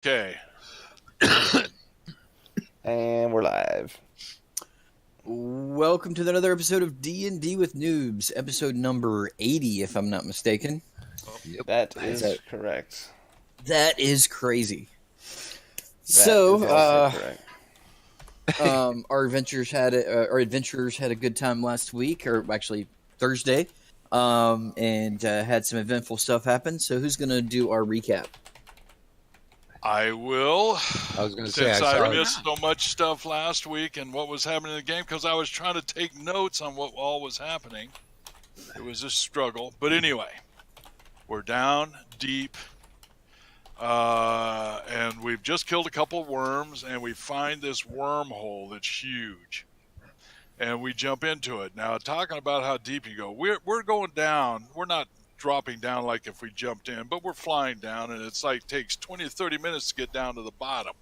Okay. And we're live. Welcome to another episode of D&D with Newbs, episode number 80, if I'm not mistaken. Yep. That is correct. That is crazy. Correct. Our adventurers had a good time last week, or actually Thursday, and had some eventful stuff happen. So who's going to do our recap? I will. I was going to say, Since I missed so much stuff last week and what was happening in the game, because I was trying to take notes on what all was happening. It was a struggle. But anyway, we're down deep, and we've just killed a couple worms, and we find this wormhole that's huge. And we jump into it. Now, talking about how deep you go, we're going down. We're not dropping down like if we jumped in, but we're flying down, and it's like takes 20 to 30 minutes to get down to the bottom.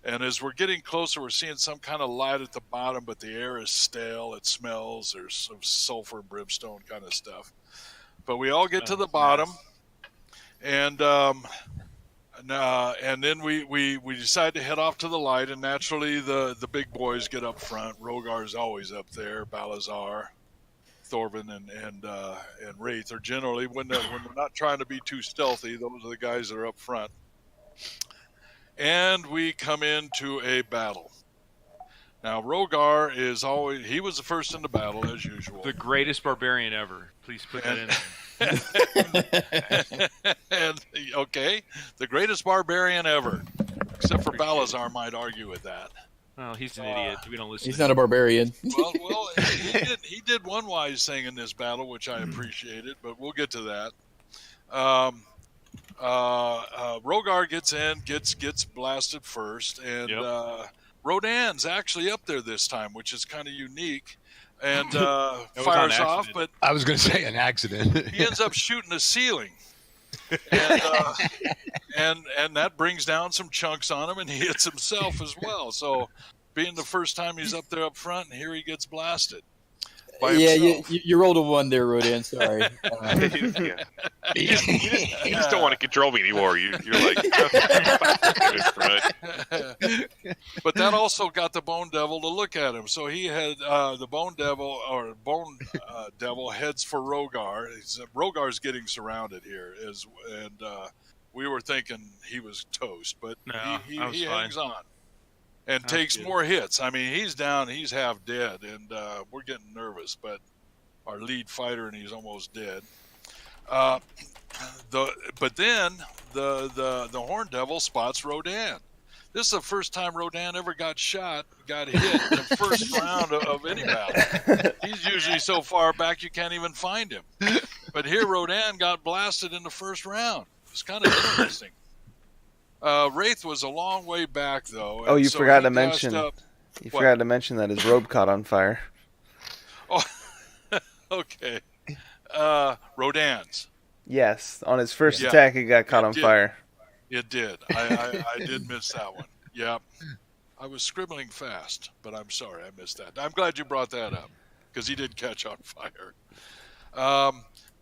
And as we're getting closer, we're seeing some kind of light at the bottom, but the air is stale. It smells. There's some sulfur and brimstone kind of stuff. But we all get to the bottom, and then we decide to head off to the light, and naturally the big boys get up front. Rogar's always up there. Balazar, Thorvin, and Wraith are generally, when they're not trying to be too stealthy, those are the guys that are up front. And we come into a battle. Now, Rogar he was the first in the battle, as usual. The greatest barbarian ever. Please put that in there. And, okay, the greatest barbarian ever. Except for Balazar might argue with that. Oh, he's an idiot. We don't listen. He's not a barbarian. Well, he did one wise thing in this battle, which I appreciated, but we'll get to that. Rogar gets in, gets blasted first, and Rodan's actually up there this time, which is kind of unique, and fires off. But I was going to say an accident. He ends up shooting the ceiling. And that brings down some chunks on him, and he hits himself as well. So, being the first time he's up there up front, and here he gets blasted. You rolled a 1 there, Rodan. Sorry. You just don't want to control me anymore. You're like, but that also got the Bone Devil to look at him. So he had the Bone Devil heads for Rogar. Rogar's getting surrounded here, and we were thinking he was toast, but he hangs on and takes more hits. I mean, he's down, he's half dead, and we're getting nervous, but our lead fighter, and he's almost dead. But then the Horn Devil spots Rodan. This is the first time Rodan ever got hit in the first round of any battle. He's usually so far back you can't even find him. But here Rodan got blasted in the first round. It's kind of interesting. Wraith was a long way back, though. Oh, you forgot to mention. You forgot to mention that his robe caught on fire. Oh, okay. Rodan's. Yes, on his first attack, it got caught on fire. It did. I did miss that one. Yeah. I was scribbling fast, but I'm sorry I missed that. I'm glad you brought that up, because he did catch on fire.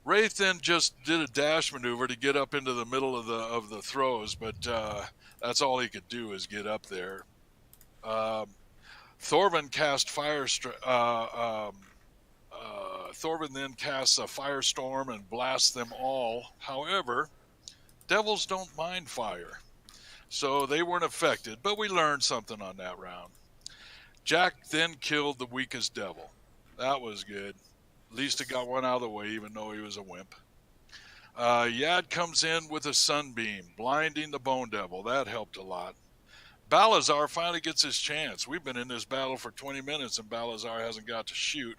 Wraith then just did a dash maneuver to get up into the middle of the throws, but that's all he could do is get up there. Thorvin cast Thorvin then casts a firestorm and blasts them all. However, devils don't mind fire, so they weren't affected, but we learned something on that round. Jack then killed the weakest devil. That was good. At least it got one out of the way, even though he was a wimp. Yad comes in with a sunbeam, blinding the Bone Devil. That helped a lot. Balazar finally gets his chance. We've been in this battle for 20 minutes, and Balazar hasn't got to shoot.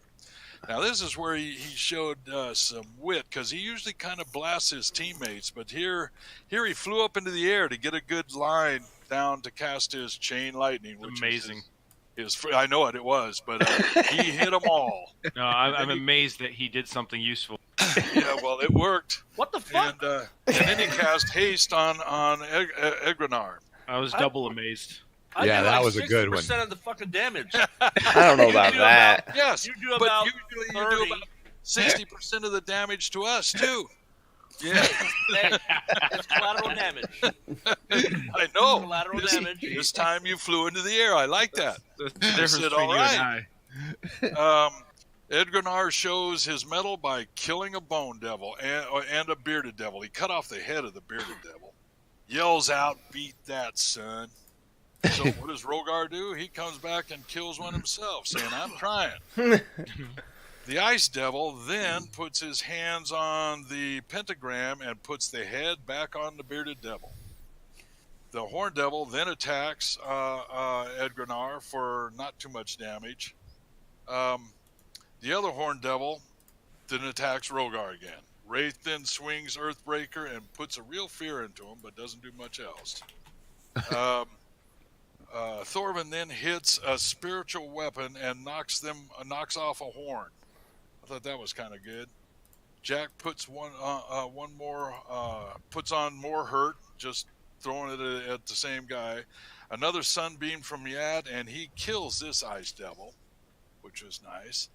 Now, this is where he showed some wit, because he usually kind of blasts his teammates, but here he flew up into the air to get a good line down to cast his chain lightning. Which amazing. I know it was, but he hit them all. No, I'm amazed that he did something useful. Yeah, well, it worked. What the fuck? And then he cast haste on Egranar. I was double amazed. Yeah, that was a good one. 60% of the fucking damage. I don't know about that. Yes, You do but about usually 30. you do about 60% of the damage to us, too. Yeah, Hey, it's collateral damage. I know. Collateral This, damage. this time you flew into the air. I like that. That's the difference said, between "All you right." and I. Edgarnar shows his mettle by killing a bone devil and a bearded devil. He cut off the head of the bearded devil. Yells out, "Beat that, son." So what does Rogar do? He comes back and kills one himself, saying, "I'm trying." The ice devil then puts his hands on the pentagram and puts the head back on the bearded devil. The horn devil then attacks Edgarnar for not too much damage. The other horn devil then attacks Rogar again. Wraith then swings Earthbreaker and puts a real fear into him, but doesn't do much else. Thorvin then hits a spiritual weapon and knocks off a horn. I thought that was kind of good. Jack puts puts on more hurt, just throwing it at the same guy. Another sunbeam from Yad, and he kills this ice devil, which was nice.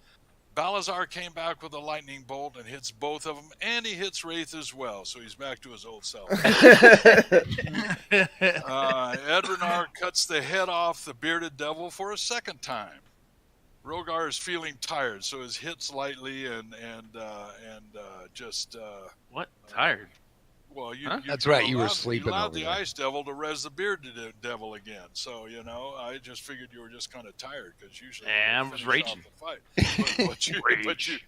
Balazar came back with a lightning bolt and hits both of them, and he hits Wraith as well, so he's back to his old self. Edgarnar cuts the head off the bearded devil for a second time. Rogar is feeling tired, so his hits lightly and just. What? Tired? Well, That's right. You were allowed- sleeping You allowed over the there. ice devil to res the bearded devil again. So I just figured you were just kind of tired because usually Yeah, you I was finish off raging. the fight. But you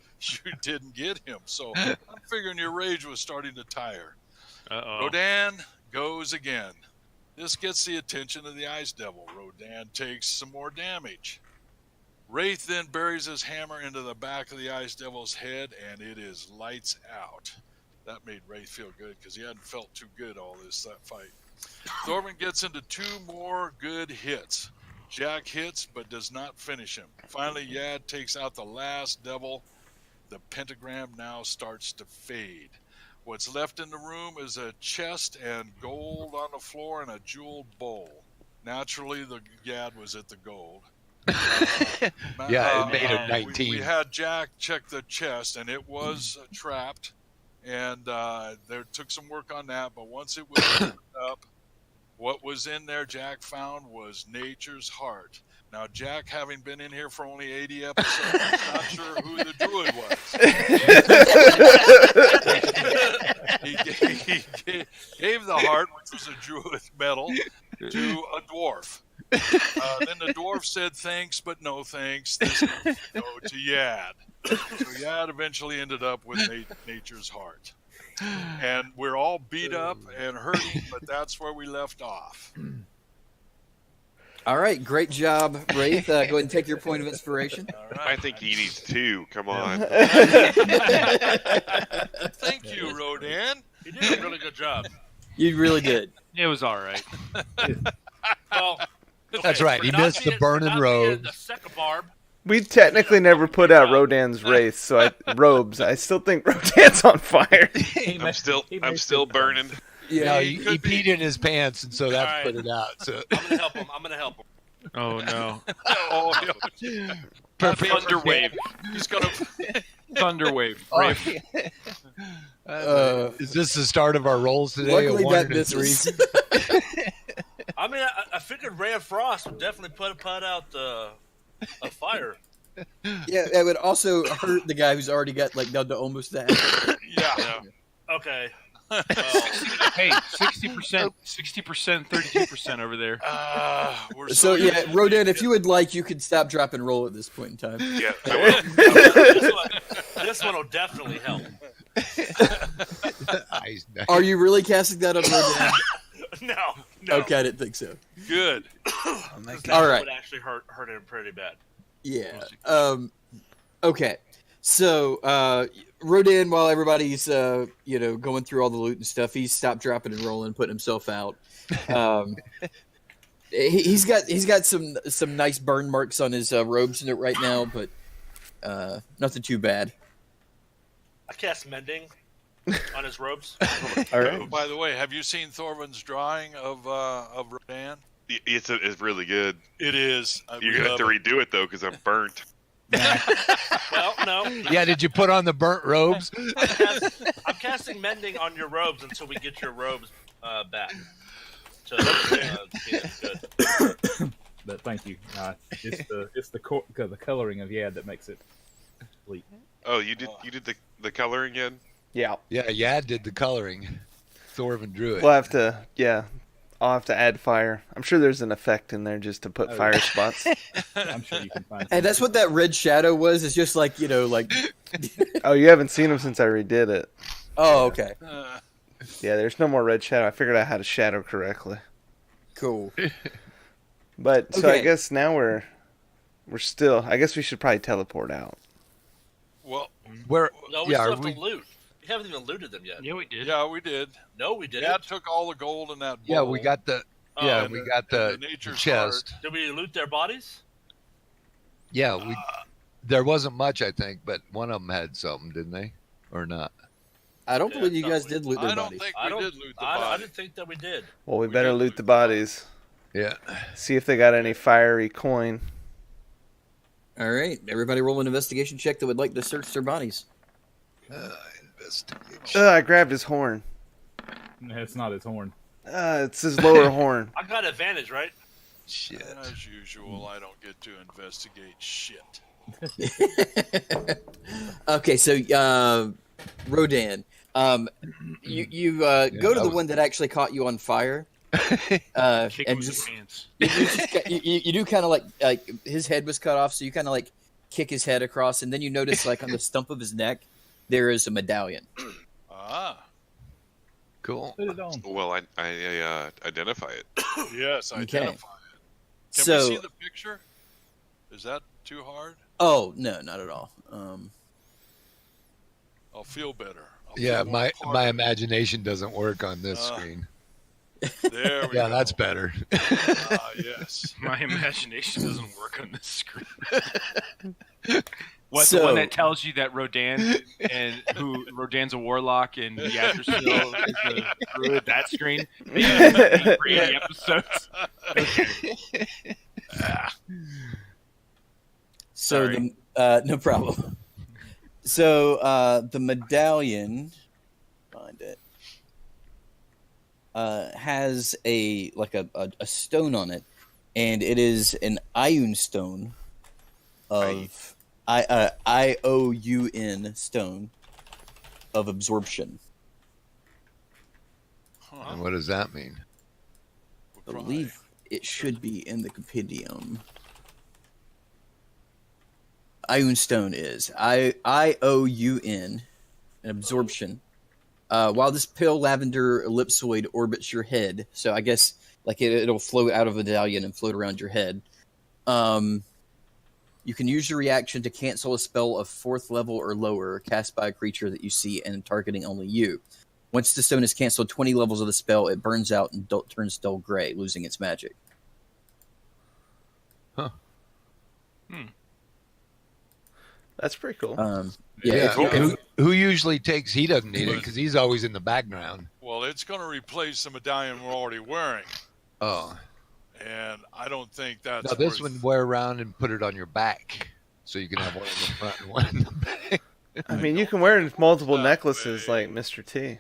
didn't get him. So I'm figuring your rage was starting to tire. Uh-oh. Rodan goes again. This gets the attention of the ice devil. Rodan takes some more damage. Wraith then buries his hammer into the back of the ice devil's head, and it is lights out. That made Wraith feel good because he hadn't felt too good all that fight. Thorvin gets into 2 more good hits. Jack hits but does not finish him. Finally, Yad takes out the last devil. The pentagram now starts to fade. What's left in the room is a chest and gold on the floor and a jeweled bowl. Naturally, the Yad was at the gold. Yeah, it made it 19. We had Jack check the chest, and it was trapped. And there took some work on that, but once it was opened up, what was in there Jack found was nature's heart. Now, Jack, having been in here for only 80 episodes, is not sure who the druid was. He gave the heart, which was a druid medal, to a dwarf. Then the dwarf said thanks, but no thanks. This can go to Yad. So Yad eventually ended up with nature's heart. And we're all beat up and hurting, but that's where we left off. All right, great job, Wraith. Go ahead and take your point of inspiration. All right. I think he needs 2. Come on. Thank you, Rodan. You did a really good job. You really did. It was all right. Well, That's right. for He not missed the being- burning for not robes. being the second barb. We technically never put out Rodan's race, so robes. I still think Rodan's on fire. I'm still burning. Yeah, He he could be. peed in his pants, and so that All right. put it out. So I'm gonna help him. Oh, no. Oh, Thunderwave. he's gonna. Thunderwave. Oh, Wraith. is this the start of our rolls today? Luckily, A 1 that and a 3? misses. I mean, I figured Ray of Frost would definitely put out a fire. Yeah, that would also hurt the guy who's already got down to almost that. Yeah. Okay. Hey, 60%, 32% over there. We're So yeah, Rodan, if you would like, you could stop, drop, and roll at this point in time. Yeah. This one will definitely help. Nice. Are you really casting that on Rodan? No. Okay, I didn't think so. good. All right. Would actually hurt him pretty bad. Yeah. Okay. So Rodan, while everybody's going through all the loot and stuff, he's stopped, dropping, and rolling, putting himself out. He's got some nice burn marks on his robes in it right now, but nothing too bad. I cast mending on his robes. All right. By the way, have you seen Thorvin's drawing of Rodan? It's really good. It is. You're gonna have to redo it though, because I'm burnt. Well, no. Yeah, did you put on the burnt robes? I'm casting mending on your robes until we get your robes back. So that's good. But thank you. It's the coloring of Yad that makes it complete. Oh, you did the coloring yet? Yeah. Yeah, Yad did the coloring. Thorvin drew it. We'll have to, I'll have to add fire. I'm sure there's an effect in there just to put Oh, fire yeah. spots. I'm sure you can find. Hey, that's what that red shadow was. It's just like Oh, you haven't seen them since I redid it. Oh, okay, Yeah, there's no more red shadow. I figured out how to shadow correctly. cool. But so I Okay. guess now we're still. I guess we should probably teleport out. Well, Where? No, we Yeah, still are have we? to loot. We haven't even looted them yet. Yeah, we did. yeah, we did. No, we didn't. Dad took all the gold in that bowl. Yeah, we got the. Oh, Yeah, and we the- got the, and the nature's chest. Did we loot their bodies? Yeah, we. There wasn't much, I think, but one of them had something, didn't they? Or not? I don't Yeah, believe you guys probably. did loot I their don't bodies. think I we don't. did loot the I body. didn't think that we did. Well, we We better did loot loot the the bodies. Yeah. See if they got any fiery coin. All right, everybody, roll an investigation check that would like to search their bodies. Investigation. I grabbed his horn. No, it's not his horn. It's his lower horn. I got advantage, right? Shit. As usual, I don't get to investigate shit. Okay, so Rodan, you go to the one that actually caught you on fire, Kick and him in the just pants. you do kind of like his head was cut off, so you kind of like kick his head across, and then you notice like on the stump of his neck there is a medallion. Ah, Cool. Put it on. Well, I identify it. yes, Okay. identify it. Can So, we see the picture? Is that too hard? oh no, not at all. I'll feel better. I'll Yeah, feel more my part of it. imagination doesn't work on this Uh, screen. There we Yeah, go. that's better. Ah, yes. My imagination doesn't work on this screen. What, So- the one that tells you that Rodan's a warlock and Yggdrasil is a druid, that screen? Maybe for 80 episodes. So Sorry. no problem. So the medallion, find it, has a stone on it, and it is an Ioun stone of IOUN stone of absorption. Huh. And what does that mean? I believe it should be in the compendium. Ioun stone is IOUN, an absorption. While this pale lavender ellipsoid orbits your head, so I guess like it'll float out of the medallion and float around your head. You can use your reaction to cancel a spell of 4th level or lower cast by a creature that you see and targeting only you. Once the stone is canceled 20 levels of the spell, it burns out and turns dull gray, losing its magic. That's pretty cool. Yeah, Yeah. if you- Who usually takes? He doesn't need it because he's always in the background. Well, it's going to replace the medallion we're already wearing, Oh, and I don't think that's. now this worth- one wear around and put it on your back, so you can have one in the front and one in the back. I mean, you can wear it in multiple That necklaces way. like Mr. T.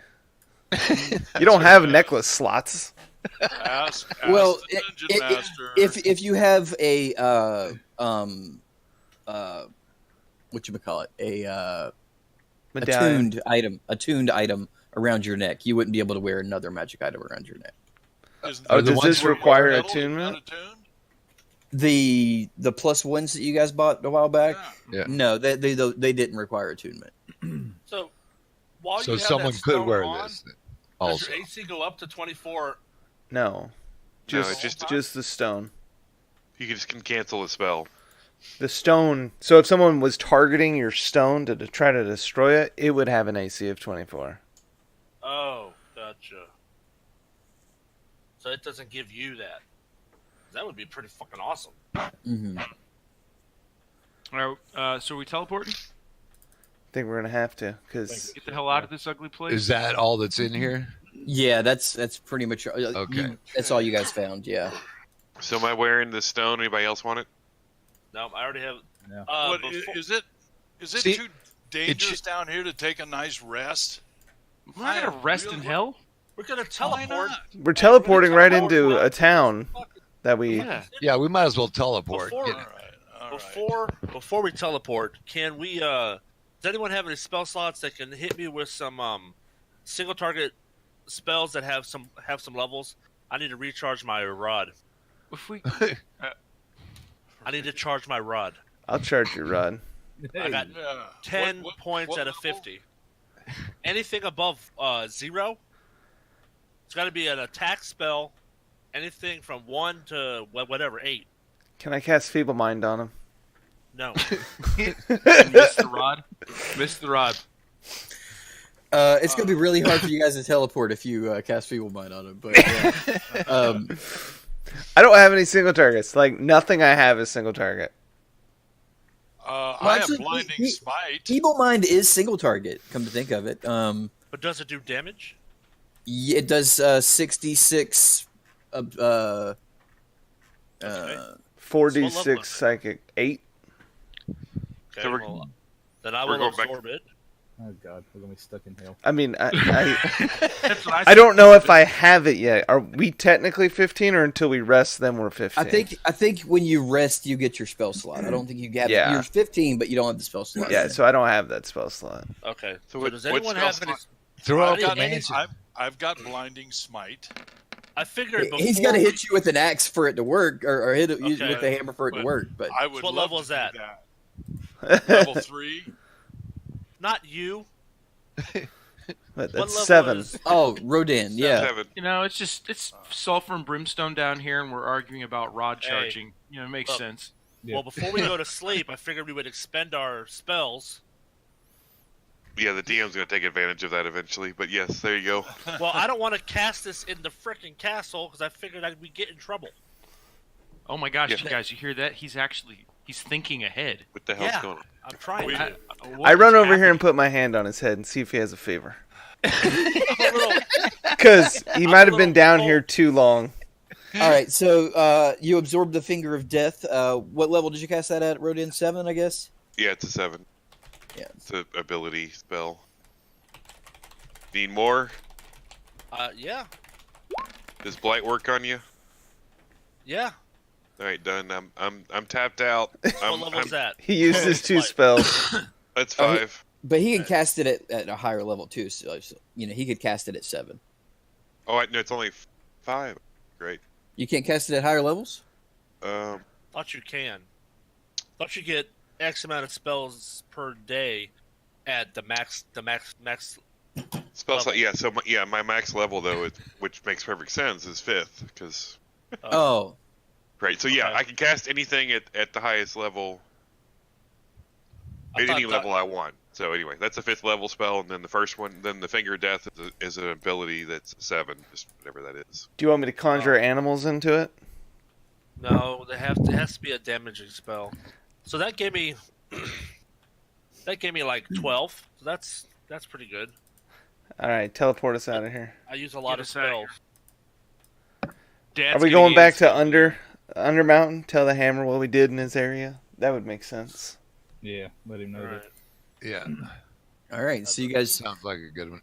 You don't have necklace slots. Ask Well, the dungeon it- master. if you have a whatchamacallit, a Medallion. attuned item around your neck, you wouldn't be able to wear another magic item around your neck. Isn't Oh, that the does ones this where require metal is attunement? not attuned? The plus ones that you guys bought a while back, Yeah. Yeah. no, they didn't require attunement. So while So you have someone that could stone wear on, this. Does Also, your AC go up to 24? No, just it's just- just the stone. You can cancel the spell. The stone. So if someone was targeting your stone to try to destroy it, it would have an AC of 24. Oh, gotcha. So it doesn't give you that. That would be pretty fucking awesome. Mm-hmm. All right, so are we teleporting? I think we're gonna have to, because Get the hell out of this ugly place. is that all that's in here? Yeah, that's pretty much. Okay. That's all you guys found. Yeah. So am I wearing the stone? Anybody else want it? No, I already have. Yeah. What, Before- is it See, too dangerous down here to take a nice rest? We're not gonna rest in hell. We're gonna Why teleport. not? We're teleporting right teleport into out. a town that we. Yeah. Yeah, we might as well teleport. Before- Get- All right. Before we teleport, can we? Does anyone have any spell slots that can hit me with some single target spells that have some levels? I need to recharge my rod. If we, I need to charge my rod. I'll charge your rod. I got Yeah. 10 What points out of level? 50. Anything above 0, it's got to be an attack spell. Anything from 1 to whatever 8. Can I cast Feeble Mind on him? No. miss the rod. Miss the rod. It's gonna be really hard for you guys to teleport if you cast Feeble Mind on him. But I don't have any single targets. Like nothing I have is single target. I actually, have blinding he- smite. Feeble Mind is single target. Come to think of it, But does it do damage? yeah, it does 66. Okay. 4d6 is it? psychic 8. Okay, So we're- well, then I we're will going back- absorb it. Oh god, we're gonna be stuck in hell. I mean, That's what I don't know if I have it yet. Are we technically 15, or until we rest, then we're 15? I think when you rest, you get your spell slot. I don't think you get. Yeah. You're 15, but you don't have the spell slot. Yeah, so I don't have that spell slot. Okay. So So what- does what anyone spell have any? slot? Throw I've out the got, mansion. I've got blinding smite. I figured before. He's got to hit you with an axe for it to work, or hit it use it Okay. with the hammer for it to But work. But I would What love level to is do that? Level 3. Not you. But What that's level 7. is? oh, Rodan, yeah. 7. it's sulfur and brimstone down here, and we're arguing about rod Hey. charging. It makes Look. sense. Yeah. Well, before we go to sleep, I figured we would expend our spells. Yeah, the DM's gonna take advantage of that eventually. But yes, there you go. Well, I don't want to cast this in the frickin' castle because I figured we'd get in trouble. Oh my gosh, Yeah. you guys, you hear that? He's thinking ahead. What the hell's Yeah. going on? I'm trying We- to. I run over here and put my hand on his head and see if he has a fever. I'm a little- Because he might have been little down cold. here too long. All right, so you absorbed the Finger of Death. What level did you cast that at? Rodan 7, I guess. Yeah, it's a 7. Yeah. It's an ability spell. Need more? yeah. Does blight work on you? Yeah. All right, done. I'm tapped out. What level is that? He used his 2 Like- spells. That's Oh, he- 5. But he can cast it at a higher level too. So he could cast it at 7. Oh, no, it's only 5. Great. You can't cast it at higher levels. Thought you can. Thought you get X amount of spells per day at the max. Spell slot. Level. Yeah. So my max level though, which makes perfect sense, is 5th because. Oh, Right. So yeah, Okay. I can cast anything at the highest level. I At any thought level I want. So anyway, that's a 5th level spell, and then the first one, then the Finger of Death is an ability that's 7, just whatever that is. Do you want me to conjure animals into it? No, it has to be a damaging spell. So that gave me like 12. So that's pretty good. All right, teleport us out of here. I use a lot Get of us outta spells. Dad's Are we getting going back in. to Under Mountain? Tell the hammer what we did in his area? That would make sense. Yeah, let him know All that. right. Yeah, all right. So you guys sounds like a good one.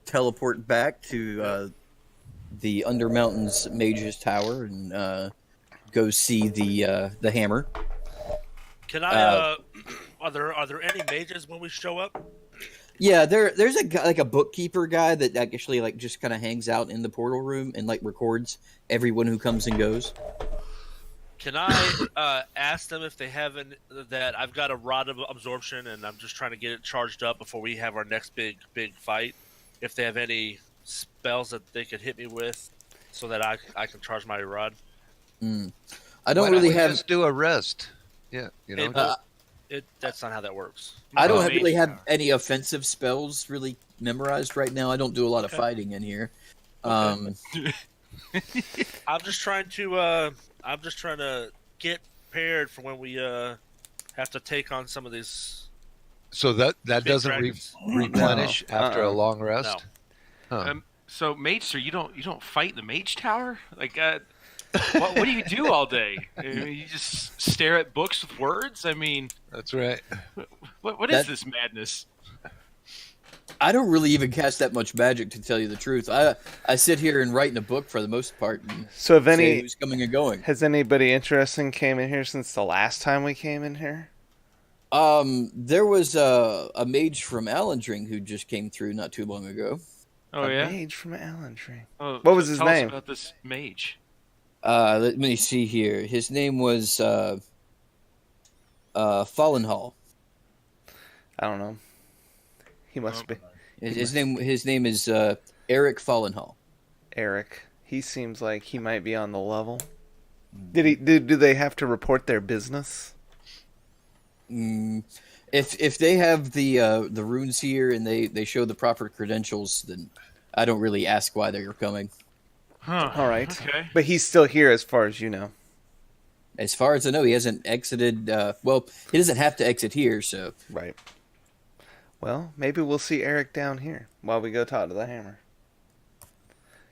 teleport back to the Under Mountains Mage's Tower and go see the hammer. Can I? Are there any mages when we show up? Yeah, there's a guy, like a bookkeeper guy that actually like just kind of hangs out in the portal room and like records everyone who comes and goes. Can I ask them if they have that I've got a rod of absorption and I'm just trying to get it charged up before we have our next big fight? If they have any spells that they could hit me with, so that I can charge my rod. I don't Why don't really we have. just do a rest. Yeah, you know. That's not how that works. I don't Oh, really mage have tower. any offensive spells really memorized right now. I don't do a lot of Okay. fighting in here. I'm just trying to get prepared for when we have to take on some of these. So that Big doesn't dragons. replenish after a long rest. No. Huh. So, Mage, sir, you don't fight in the Mage Tower? Like, what do you do all day? I mean, you just stare at books with words? I mean, That's right. what is That- this madness? I don't really even cast that much magic, to tell you the truth. I sit here and write in a book for the most part. And So, if say who's coming and going. has anybody interesting came in here since the last time we came in here? There was a mage from Allendring who just came through not too long ago. Oh A yeah. mage from Allendring. Oh, What was his tell name? us about this mage. Let me see here. His name was Fallenhall. I don't know. He must be His name is Eric Fallenhall. Eric. He seems like he might be on the level. Do they have to report their business? If they have the runes here and they show the proper credentials, then I don't really ask why they're coming. Huh. All right. Okay. But he's still here as far as you know. As far as I know, he hasn't exited. Well, he doesn't have to exit here, so Right. Well, maybe we'll see Eric down here while we go talk to the Hammer.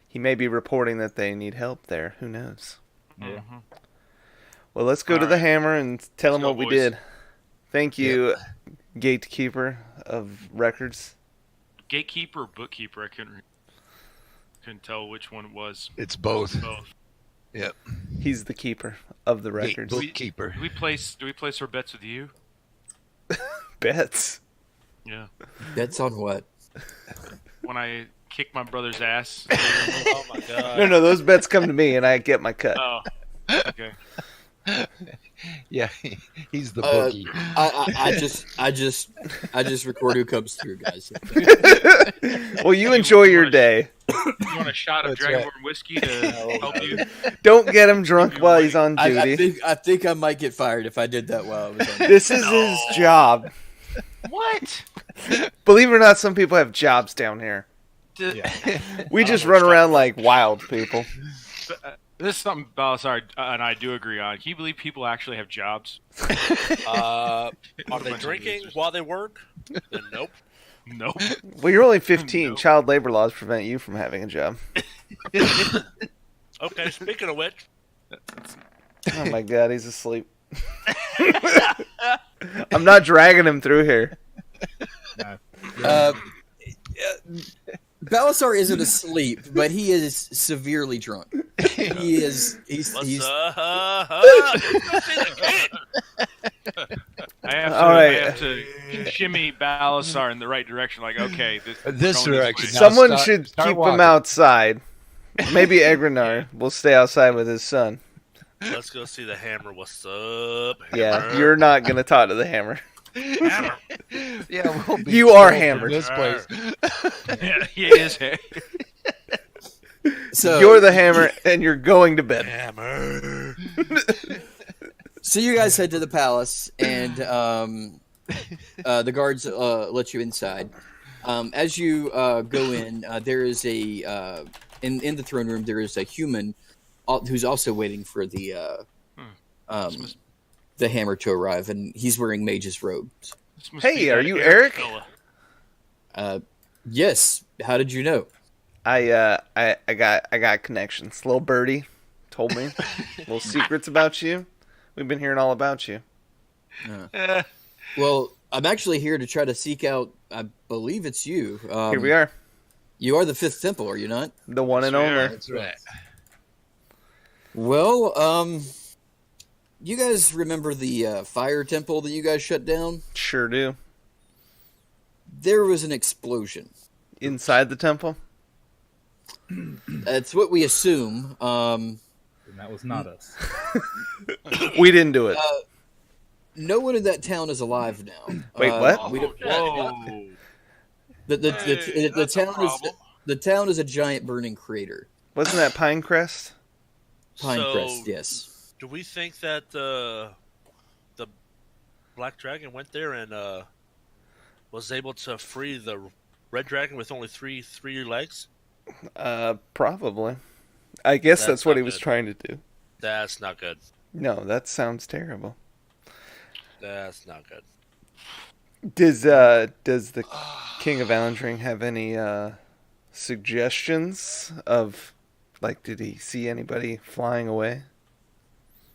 He may be reporting that they need help there. Who knows? Yeah. Well, let's go All to the right. Hammer and tell him Let's what go, we boys. did. Thank you, Gatekeeper of Records. Gatekeeper or bookkeeper? I couldn't tell which one it was. It's both. Both. Yep. He's the keeper of the Gate records. bookkeeper. Do we place our bets with you? Bets. Yeah. that's on what? When I kick my brother's ass. Oh my god. No, those bets come to me and I get my cut. Oh. Okay. Yeah, he's the bookie. I just record who comes through, guys. Well, you enjoy your day. You want a shot of That's right. Dragonborn whiskey to help you? Don't get him drunk while he's on duty. I think I might get fired if I did that while I was on. This is his job. What? Believe it or not, some people have jobs down here. We just run around like wild people. This is something Balasar and I do agree on. Can you believe people actually have jobs? Are they bunch of drinking losers. while they work? Then nope. Nope. Well, you're only 15. Nope. Child labor laws prevent you from having a job. Okay, speaking of which, Oh my god, he's asleep. I'm not dragging him through here. No. Balasar isn't asleep, but he is severely drunk. He is. He's. let's he's go see the kid. I have All right. I have to shimmy Balasar in the right direction. Like, okay, This going direction. way. Now Someone start- should start keep him walking. outside. Maybe Egrenar will stay outside with his son. Let's go see the Hammer. What's up? Yeah, Hammer? you're not going to talk to the Hammer. Hammer. Yeah, we'll be You are told from hammered. This place. Yeah, he is. so You're the Hammer, and you're going to bed. Hammer. So you guys head to the palace, and the guards let you inside. As you go in, there is a in the throne room. There is a human who's also waiting for the hammer to arrive, and he's wearing mage's robes. This must Hey, be are that you Eric? fella. Yes. How did you know? I got connections. Little birdie told me little secrets about you. We've been hearing all about you. Well, I'm actually here to try to seek out. I believe it's you. Here we are, You are the Fifth Temple, are you not? the one and Yes, we only. are. That's right. Well, you guys remember the fire temple that you guys shut down? Sure do. There was an explosion. Inside the temple. That's what we assume. And that was not us. We didn't do it. No one in that town is alive now. Wait, what? We don't, Whoa. the Hey, that's a town is problem. the town is a giant burning crater. Wasn't that Pinecrest? Pinecrest, yes. Do we think that the Black Dragon went there and was able to free the Red Dragon with only three legs? Probably. I guess That's that's what not he was good. trying to do. That's not good. No, that sounds terrible. That's not good. Does the King of Allendring have any suggestions of, like, did he see anybody flying away?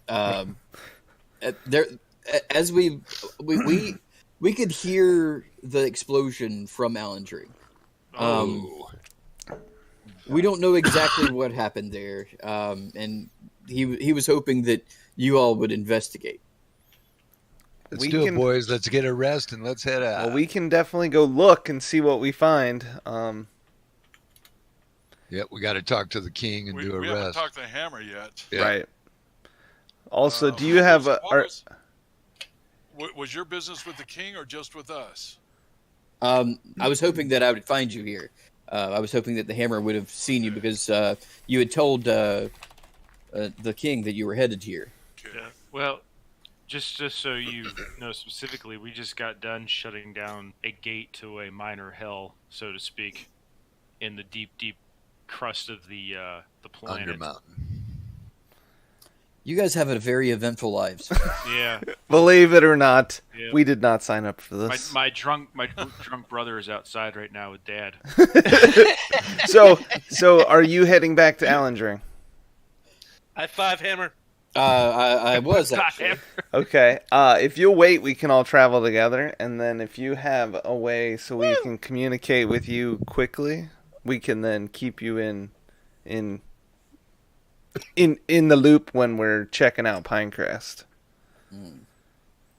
There, as we we could hear the explosion from Allendry. Oh. We don't know exactly what happened there, and he was hoping that you all would investigate. Let's We do can- it, boys. Let's get a rest and let's head out. Well, we can definitely go look and see what we find. Yep, we got to talk to the king and We, do a we haven't rest. talked to Hammer yet. Yeah. Right. Also, do you have a? Was your business with the king or just with us? I was hoping that I would find you here. I was hoping that the hammer would have seen you because you had told the king that you were headed here. Okay. Yeah. Well, just so you know specifically, we just got done shutting down a gate to a minor hell, so to speak, in the deep, deep crust of the planet. Under mountain. You guys have a very eventful lives. Yeah. Believe it or not, Yeah. we did not sign up for My, this. my drunk brother is outside right now with Dad. So are you heading back to Allendring? High five, Hammer. I was actually. Okay. If you'll wait, we can all travel together, and then if you have a way so we can communicate with you quickly, we can then keep you in the loop when we're checking out Pinecrest.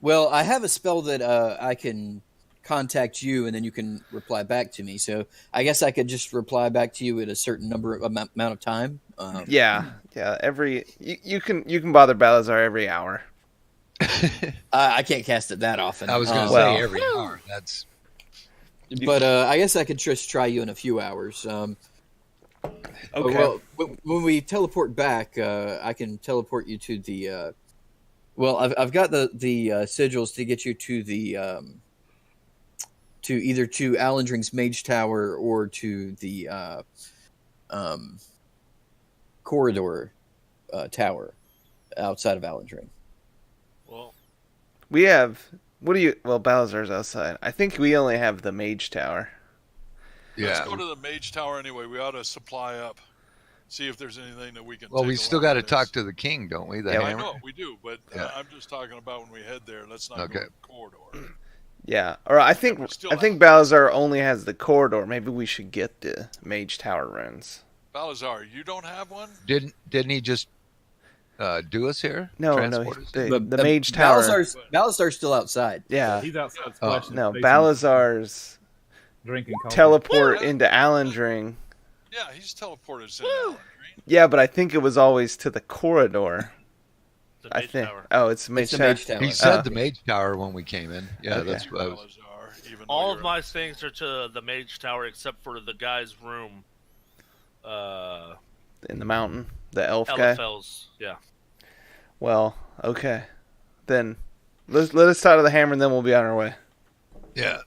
Well, I have a spell that I can contact you, and then you can reply back to me. So I guess I could just reply back to you at a certain amount of time. Yeah. You can bother Balazar every hour. I can't cast it that often. I was going to Well. say every hour. That's But I guess I could just try you in a few hours. Okay. Well, when we teleport back, I can teleport you to the. Well, I've got the sigils to get you to the to either to Allendring's Mage Tower or to the corridor tower outside of Allendring. Well, We have. Well, Balazar's outside. I think we only have the Mage Tower. Let's yeah. go to the mage tower anyway. We ought to supply up. See if there's anything that we can Well, take we still along got to with us. talk to the king, don't we? The Yeah, I hammer. know, we do, but Yeah. I'm just talking about when we head there. Let's not Okay. go to the corridor. Yeah. Or I think Yeah, we're still I think out. Balazar only has the corridor. Maybe we should get the Mage Tower runes. Balazar, you don't have one? Didn't he just do us here? No, Transport us? the Mage Tower. Balazar's still outside. Yeah. He's outside Oh, splashing. No, his face and Balazar's drinking coffee. teleport into Allendring. Yeah, he's teleported us in Allen Green. Yeah, but I think it was always to the corridor. the I mage think. tower. Oh, it's Mage It's the Tower. Mage Tower. He said the mage tower when we came in. Yeah, Okay. that's what I was. Balazar, even though All of you're- my things are to the mage tower except for the guy's room. In the mountain, the elf guy. LFLs. Yeah. Well, okay. Then let us talk to the hammer, and then we'll be on our way. Yeah.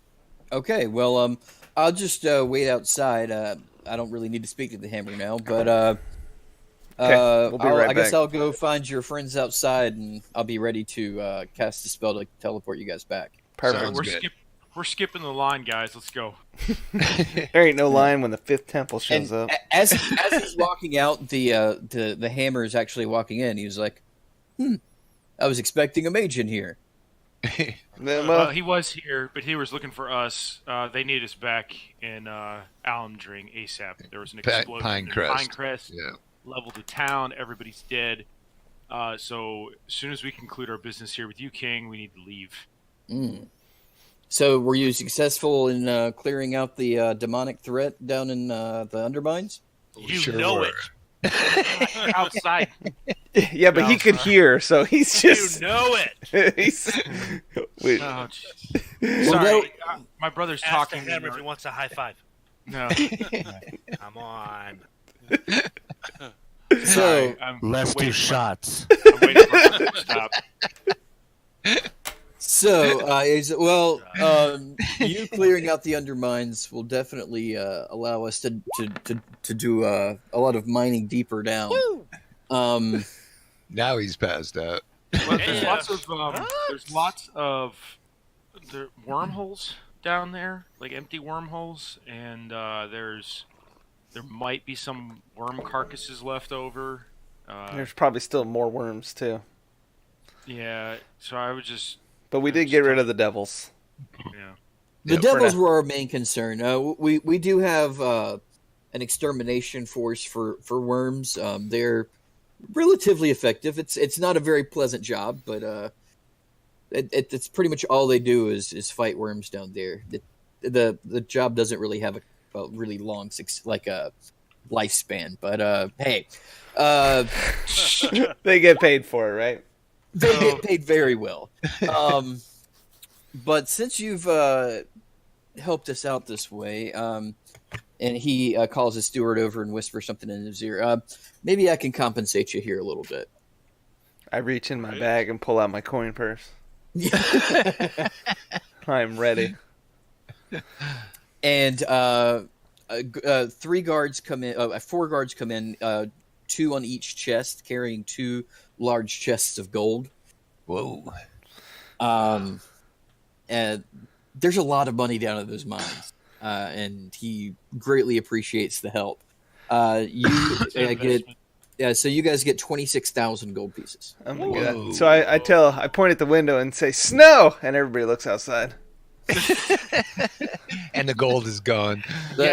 Okay, well, I'll just wait outside. I don't really need to speak to the hammer now, but we'll be right I guess back. I'll go find your friends outside, and I'll be ready to cast a spell to teleport you guys back. Perfect. Sounds good. We're skipping the line, guys. Let's go. There ain't no line when the fifth temple shows And up. as he's walking out, the hammer is actually walking in. He was like, I was expecting a mage in here." Well, He was here, but he was looking for us. They need us back in Allendring ASAP. There was an explosion. Pinecrest. Pinecrest Yeah. leveled the town. Everybody's dead. So as soon as we conclude our business here with you, King, we need to leave. So, were you successful in clearing out the demonic threat down in the Undermines? You Sure know were. it. Outside. yeah, but he could hear, so he's You just. know it. he's. Wait. Oh, jeez. Sorry, my brother's Ask talking. the hammer if he wants a high five. No. Come on. So, Sorry, I'm Let's do waiting for- shots. I'm waiting for him to stop. you clearing out the undermines will definitely allow us to do a lot of mining deeper down. Now he's passed out. Well, there's Yeah. lots of there wormholes down there, like empty wormholes, and there might be some worm carcasses left over. There's probably still more worms too, Yeah, so I would just but we did get rid of the devils. Yeah. The Yeah, devils were our main concern. We do have an extermination force for worms. They're relatively effective. It's not a very pleasant job, but it's pretty much all they do is fight worms down there. The job doesn't really have a really long lifespan. But hey, uh, They get paid for it, right? they get paid very well. But since you've helped us out this way, and he calls his steward over and whispers something in his ear, maybe I can compensate you here a little bit. I reach in my bag and pull out my coin purse. I'm ready. And four guards come in, two on each chest, carrying two large chests of gold. Whoa. And there's a lot of money down at those mines, and he greatly appreciates the help. So you guys get 26,000 gold pieces. Oh my god! So I point at the window and say snow, and everybody looks outside. And the gold is gone. The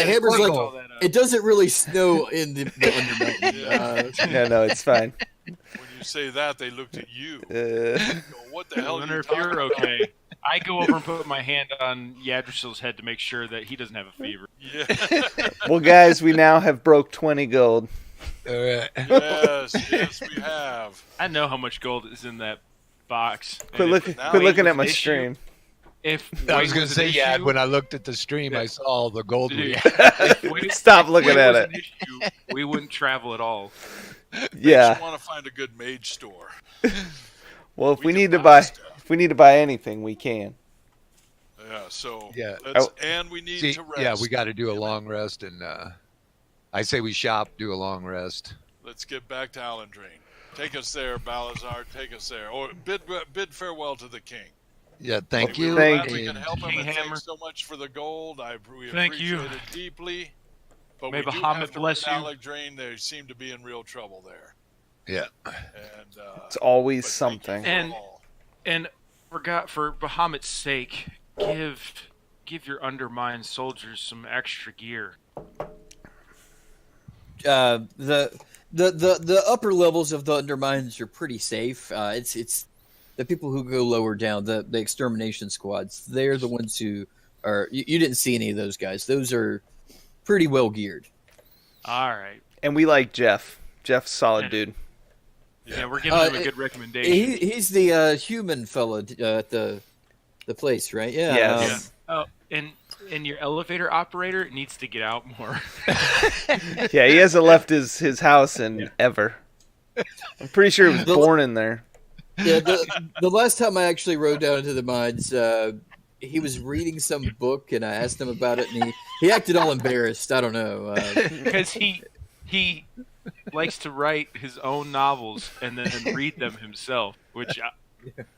hammer's like, it doesn't really snow in the Undermountain. No, it's fine. When you say that, they looked at you. Uh, What the I hell? wonder Are you if you're talking about? okay. I go over and put my hand on Yadrishil's head to make sure that he doesn't have a fever. Yeah. well, guys, we now have broke 20 gold. All right. yes, we have. I know how much gold is in that box. Quit And if looking, now quit weight looking was at my an issue- stream. If I weight was going to an say, yeah, issue- when I looked at the stream, I saw all the gold. we If weight- Stop if looking weight at was it. an issue, we wouldn't travel at all. Yeah. I want to find a good mage store. Well, if we can need to buy buy, stuff. if we need to buy anything, we can. Yeah. So Yeah. and we need See, to rest. yeah, we got to do a long rest, and I say we shop, do a long rest. Let's get back to Alandrain. Take us there, Balazar. Take us there, or bid farewell to the king. Yeah, thank We're you. glad we and- can help him, King and Hammer. thanks so much for the gold. We Thank appreciate you. it deeply. But May we do Bahamut have to bless rid you. Alandrain. They seem to be in real trouble there. Yeah. And It's always but thank you something. for And- all. And for Bahamut's sake, give your undermined soldiers some extra gear. The upper levels of the undermines are pretty safe. It's the people who go lower down, the extermination squads. They're the ones who are. You didn't see any of those guys. Those are pretty well geared. All right. And we like Jeff. Jeff's solid Yeah. dude. Yeah, we're giving him a good recommendation. He's the human fella at the place, right? Yeah. Yes. Oh, and your elevator operator needs to get out more. Yeah, he hasn't left his house in ever. I'm pretty sure he was born in there. Yeah, the last time I actually rode down into the mines, he was reading some book, and I asked him about it, and he acted all embarrassed. I don't know. Because he likes to write his own novels and then read them himself, which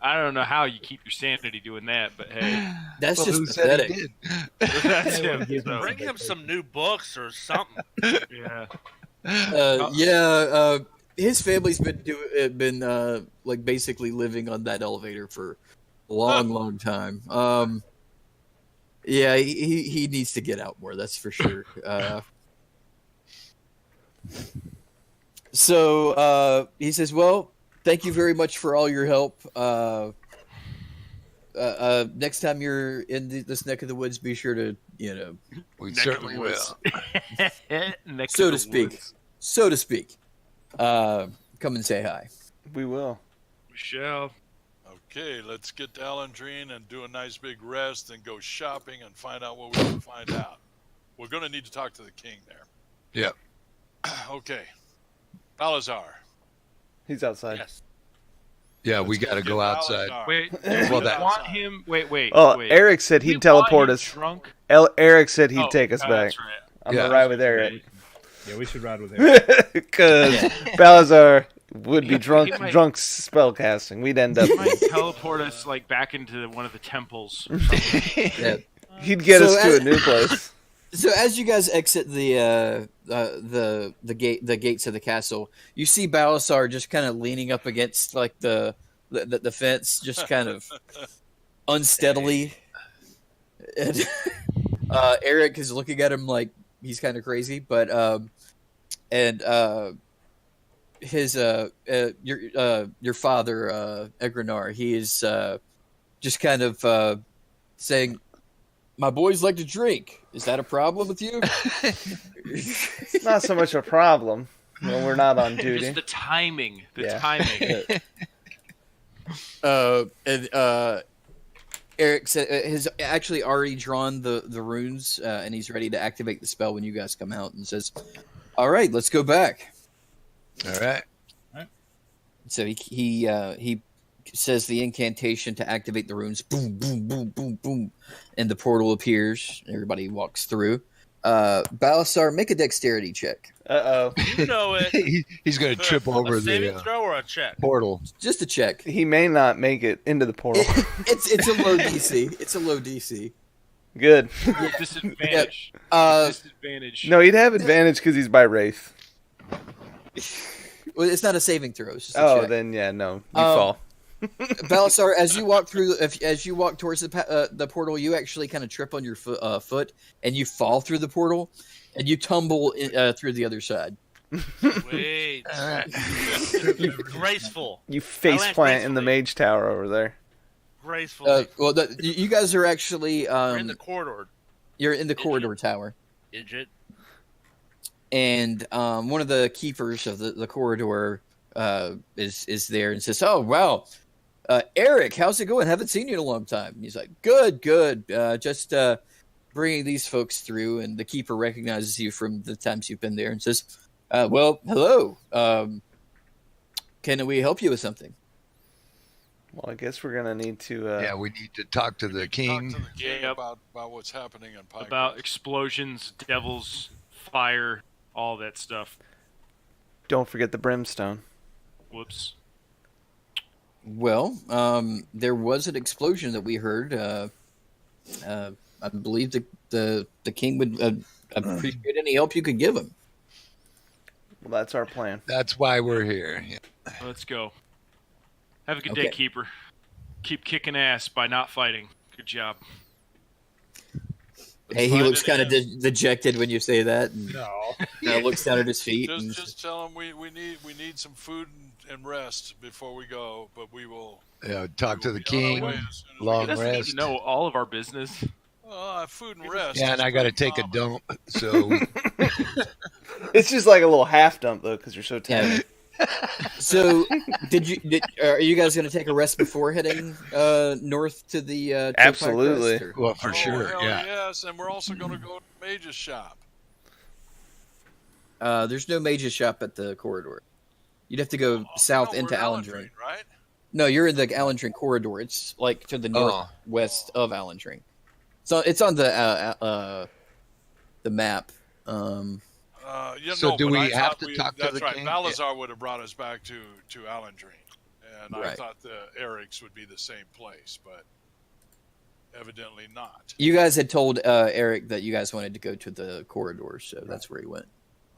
I don't know how you keep your sanity doing that, but hey, That's Well, just who said he pathetic. did? that's Everyone him. gives him So, Bring him some new books or something. yeah. His family's been like basically living on that elevator for a long time. Yeah, he needs to get out more. That's for sure. So he says, "Well, thank you very much for all your help. Next time you're in this neck of the woods, be sure to We Neck of certainly the will. woods. Next So to to the speak. woods. so to speak, come and say hi." We will. Michelle. Okay, let's get to Alandrine and do a nice big rest and go shopping and find out what we can find out. We're going to need to talk to the king there. Yeah. Okay. Balazar. He's outside. Yes. Yeah, we Let's got to get go outside. Balazar. Wait, Well, we that- want him. Wait. Oh, wait. Eric said We he'd want teleport him us. Drunk? Eric said he'd Oh, take us back. That's right. I'm Yeah. gonna ride with Eric Yeah, we should ride with him. because Balazar would be He drunk might- spellcasting. We'd end up. He might teleport us like back into one of the temples. Or something. Yeah. He'd get So us to as- a new place. So as you guys exit the gates of the castle, you see Balasar just kind of leaning up against like the fence, just kind of unsteadily. And, Eric is looking at him like he's kind of crazy, but his your father Egrenar, he is just kind of saying, "My boys like to drink. Is that a problem with you?" It's not so much a problem when we're not on duty. Just the timing. Yeah. Timing. And Eric has actually already drawn the runes, and he's ready to activate the spell when you guys come out, and says, "All right, let's go back." All right. So he says the incantation to activate the runes. Boom, boom, boom, boom, boom, and the portal appears. Everybody walks through. Balasar, make a dexterity check. Uh-oh. You know it. He's going to trip over A saving the throw or a check? portal. Just a check. He may not make it into the portal. It's a low DC. It's a low DC. Good. Disadvantage. Disadvantage. No, he'd have advantage because he's by race. Well, it's not a saving throw. It's just a Oh, check. then yeah, no. You fall. Balasar, as you walk through, as you walk towards the portal, you actually kind of trip on your foot, and you fall through the portal, and you tumble through the other side. Wait. Graceful. You face I land plant in the gracefully. mage tower over there. Gracefully. Well, you guys are actually We're in the corridor. you're in the corridor tower, Idjit. and one of the keepers of the corridor is there and says, "Oh wow, Eric, how's it going? Haven't seen you in a long time." And he's like, "Good, good. Just bringing these folks through." And the keeper recognizes you from the times you've been there and says, "Well, hello. Can we help you with something?" Well, I guess we're gonna need to. Yeah, we need to talk to the king. Talk to the king Yep. about what's happening in Pinecrest. About explosions, devils, fire, all that stuff. Don't forget the brimstone. Whoops. Well, there was an explosion that we heard. I believe the king would appreciate any help you could give him. Well, that's our plan. That's why we're here. Yeah. Let's go. Have a good Okay. day, Keeper. Keep kicking ass by not fighting. Good job. Hey, he find looks it kind of in. dejected when you say that, and No. looks down at his feet. and Just tell him we need some food and rest before we go, but we will. Talk to we the will be on king. our way as soon as we Long He get- doesn't need rest. to know all of our business. Food and rest. Yeah, is and I got to pretty take a common. dump. So It's just like a little half dump though, because you're so tired. So, are you guys going to take a rest before heading north to the to Absolutely. Pinecrest, or- well, for Oh, sure. hell Yeah. Yes, and we're also going to go to the mage's shop. There's no mage's shop at the corridor. You'd have to go south No, into we're in Allendring. right? No, you're in the Allendring corridor. It's like to the northwest of Allendring. So it's on the map. Yeah, So no, do but we I have thought to talk to that's the right. king? Balazar would have brought us back to Alendrine, and I Right. thought the Eric's would be the same place, but evidently not. You guys had told Eric that you guys wanted to go to the corridor, so that's where he went.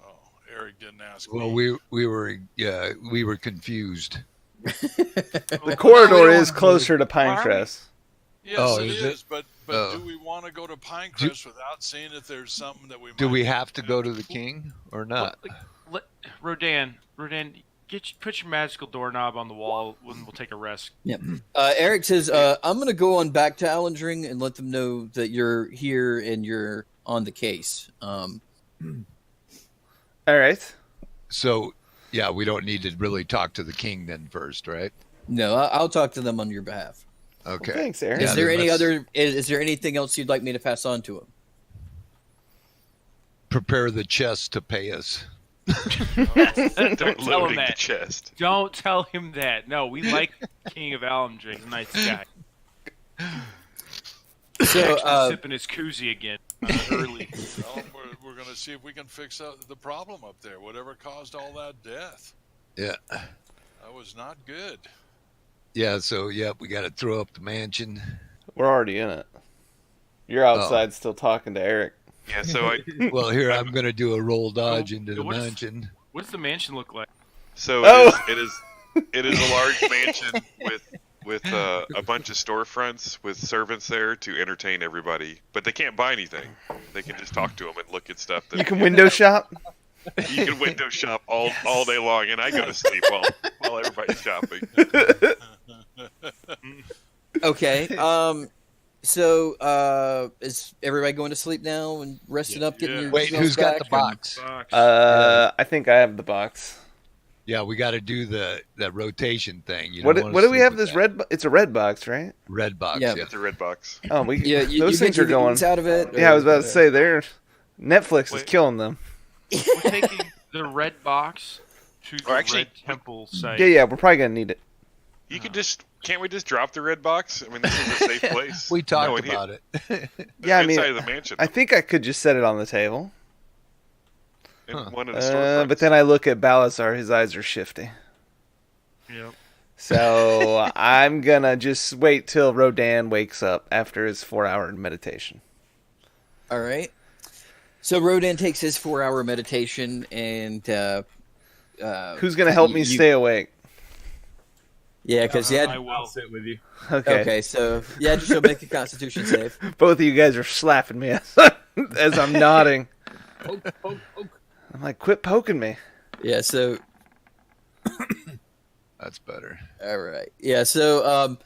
Oh, Eric didn't ask Well, me. we were confused. The corridor is closer to Pinecrest. Yes, Oh, it is is, it? but Oh. do we want to go to Pinecrest without seeing if there's something that we Do might we be have to able go to the king or not? Rodan, put your magical doorknob on the wall when we'll take a rest. Eric says, "I'm going to go on back to Allendring and let them know that you're here and you're on the case." All right. So, yeah, we don't need to really talk to the king then first, right? No, I'll talk to them on your behalf. Okay. Well, thanks, Eric. Yeah, Is there then any let's other? Is there anything else you'd like me to pass on to him? prepare the chest to pay us? Don't Don't tell him loading the that. chest. Don't tell him that. No, we like King of Almdring. Nice guy. So, Actually sipping his koozie again early. Well, we're going to see if we can fix the problem up there, whatever caused all that death. Yeah. That was not good. Yeah, so, we got to throw up the mansion. We're already in it. You're outside still talking to Eric. Yeah, so Well, here, I'm going to do a roll dodge into the what is- mansion. What does the mansion look like? so Oh. it is a large mansion with a bunch of storefronts with servants there to entertain everybody, but they can't buy anything. They can just talk to them and look at stuff. That You can window shop. you can window shop all day long, and I go to sleep while everybody's shopping. Okay. So, is everybody going to sleep now and resting up, getting your Wait, spells who's got back? the box? I think I have the box. Yeah, we got to do the rotation thing. You What don't wanna what do we sleep have with this that. red? It's a red box, right? red box? Yeah. Yeah. It's a red box. Oh, we Yeah, those things get are going. the out of it. Yeah, I was about to say they're Netflix is Wait. killing them. We're taking the red box to the Or actually- red temple site. Yeah, we're probably gonna need it. You could can't we just drop the red box? I mean, this is a safe place. We talked No, in here- about it. Yeah, I mean, inside of the mansion. I think I could just set it on the table. In Huh. one of the storefronts. But then I look at Balasar, his eyes are shifty. Yep. So I'm gonna just wait till Rodan wakes up after his 4-hour meditation. All right. So Rodan takes his 4-hour meditation, and Who's gonna help me stay awake? yeah, because I I'll will. sit with you. Okay. Okay, so yeah, just make a Constitution save. Both of you guys are slapping me as I'm nodding. Poke, poke, poke. I'm like, quit poking me. Yeah, so That's better. all right, yeah, so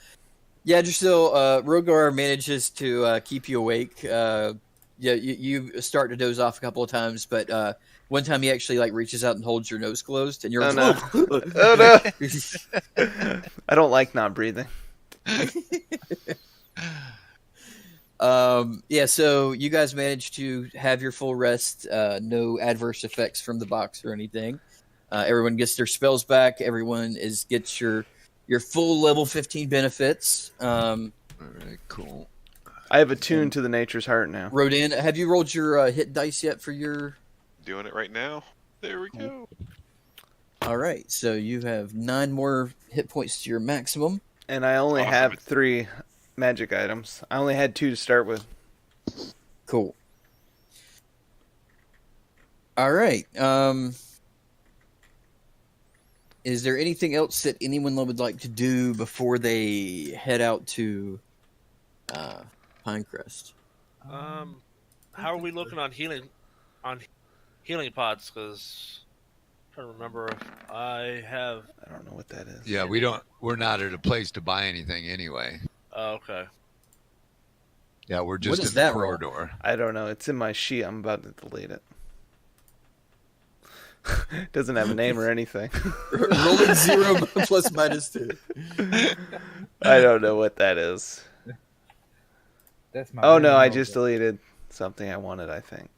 just still, Rogar manages to keep you awake. Yeah, you start to doze off a couple of times, but one time he actually like reaches out and holds your nose closed, and you're Oh, like, no. Oh no! I don't like not breathing. Yeah, so you guys managed to have your full rest, no adverse effects from the box or anything. Everyone gets their spells back. Everyone gets your full level 15 benefits. All right, cool. I have attuned to the nature's heart now. Rodan, have you rolled your hit dice yet for your? Doing it right now. There we go. All right, so you have 9 more hit points to your maximum. And I only Awesome. have 3 magic items. I only had 2 to start with. Cool. All right. Is there anything else that anyone would like to do before they head out to Pinecrest? How are we looking on healing pods? Because I'm trying to remember if I have. I don't know what that is. Yeah, we're not at a place to buy anything anyway. Oh, okay. Yeah, we're just is in the that roll? corridor. I don't know. It's in my sheet. I'm about to delete it. It doesn't have a name or anything. Rolling 0 plus minus 2. I don't know what that is. That's my. Oh no, I minimum just roll. deleted something I wanted, I think.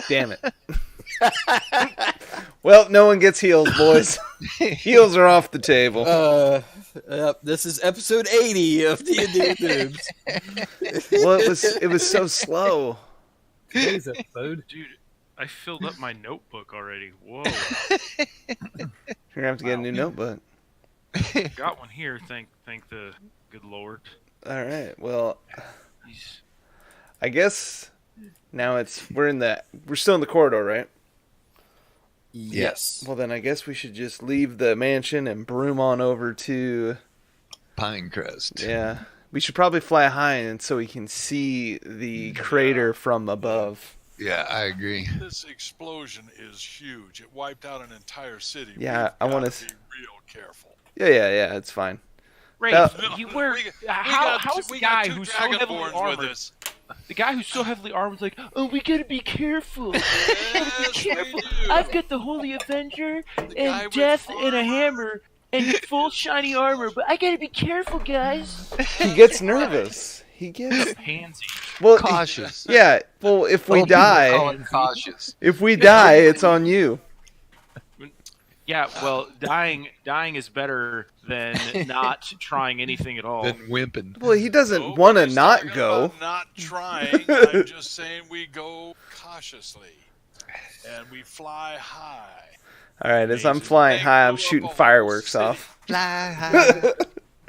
Damn it. Well, no one gets heals, boys. Heals are off the table. This is episode 80 of D&D with Noobs. Well, it was so slow. Today's episode. Dude, I filled up my notebook already. Whoa. You're gonna have to get a new notebook. Got one here, thank the good Lord. All right. Well, He's... I guess now we're still in the corridor, right? Yes. Well, then I guess we should just leave the mansion and broom on over to. Pinecrest. Yeah, we should probably fly high and so we can see the crater from above. Yeah, I agree. This explosion is huge. It wiped out an entire city. Yeah, I We've wanna gotta be real careful. Yeah, it's fine. Ray, No. you were how's the we got guy two who's so heavily Dragonborns with armored? us. The guy who's so heavily armored is like, oh, we gotta be careful. Yes, we Careful. do. I've got the Holy Avenger guy and with Death and a armor. hammer and full shiny armor, but I gotta be careful, guys. He gets nervous. He gets Pansy. well. Cautious. Yeah. Well, if we Well, people call die, it cautious. it's on you. Yeah, well, dying is better than not trying anything at all. Then wimping. Well, he doesn't Nobody's want to not talking go. about not trying. I'm just saying we go cautiously and we fly high. All right. As I'm Amazing. flying They high, I'm blew up shooting a whole fireworks city. off. Fly high.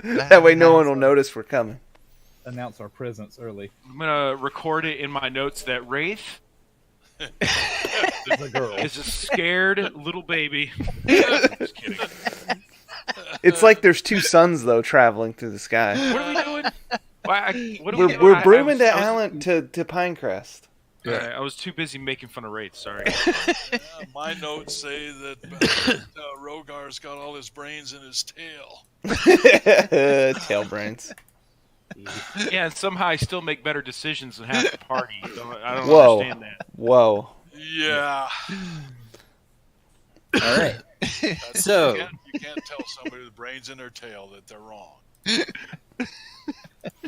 That way, no one will notice we're coming. Announce our presence early. I'm gonna record it in my notes that Wraith It's a girl. is a scared little baby. Just kidding. It's like there's two suns though traveling through the sky. What are we doing? What are we doing? We're brooming to I was- Allen to Pinecrest. Alright, I was too busy making fun of Wraith. Sorry. My notes say that Rogar's got all his brains in his tail. Tail brains. Yeah, and somehow I still make better decisions than half the party. So I don't Whoa. understand that. Whoa. Yeah. All right. That's- So- you can't tell somebody with brains in their tail that they're wrong.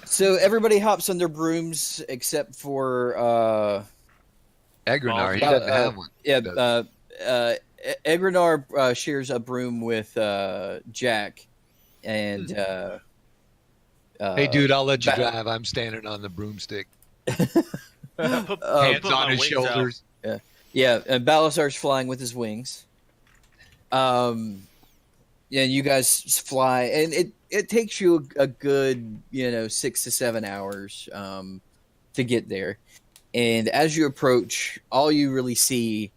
So everybody hops on their brooms except for Agrinar, he Uh, doesn't uh, have one. yeah, Does Egrenar shares a broom with Jack, and Hey, dude, I'll let you Ba- drive. I'm standing on the broomstick. Put Hands my on his wings shoulders. yeah, and Balasar's flying with his wings. Yeah, you guys fly, and it takes you a good 6 to 7 hours to get there. And as you approach, all you really see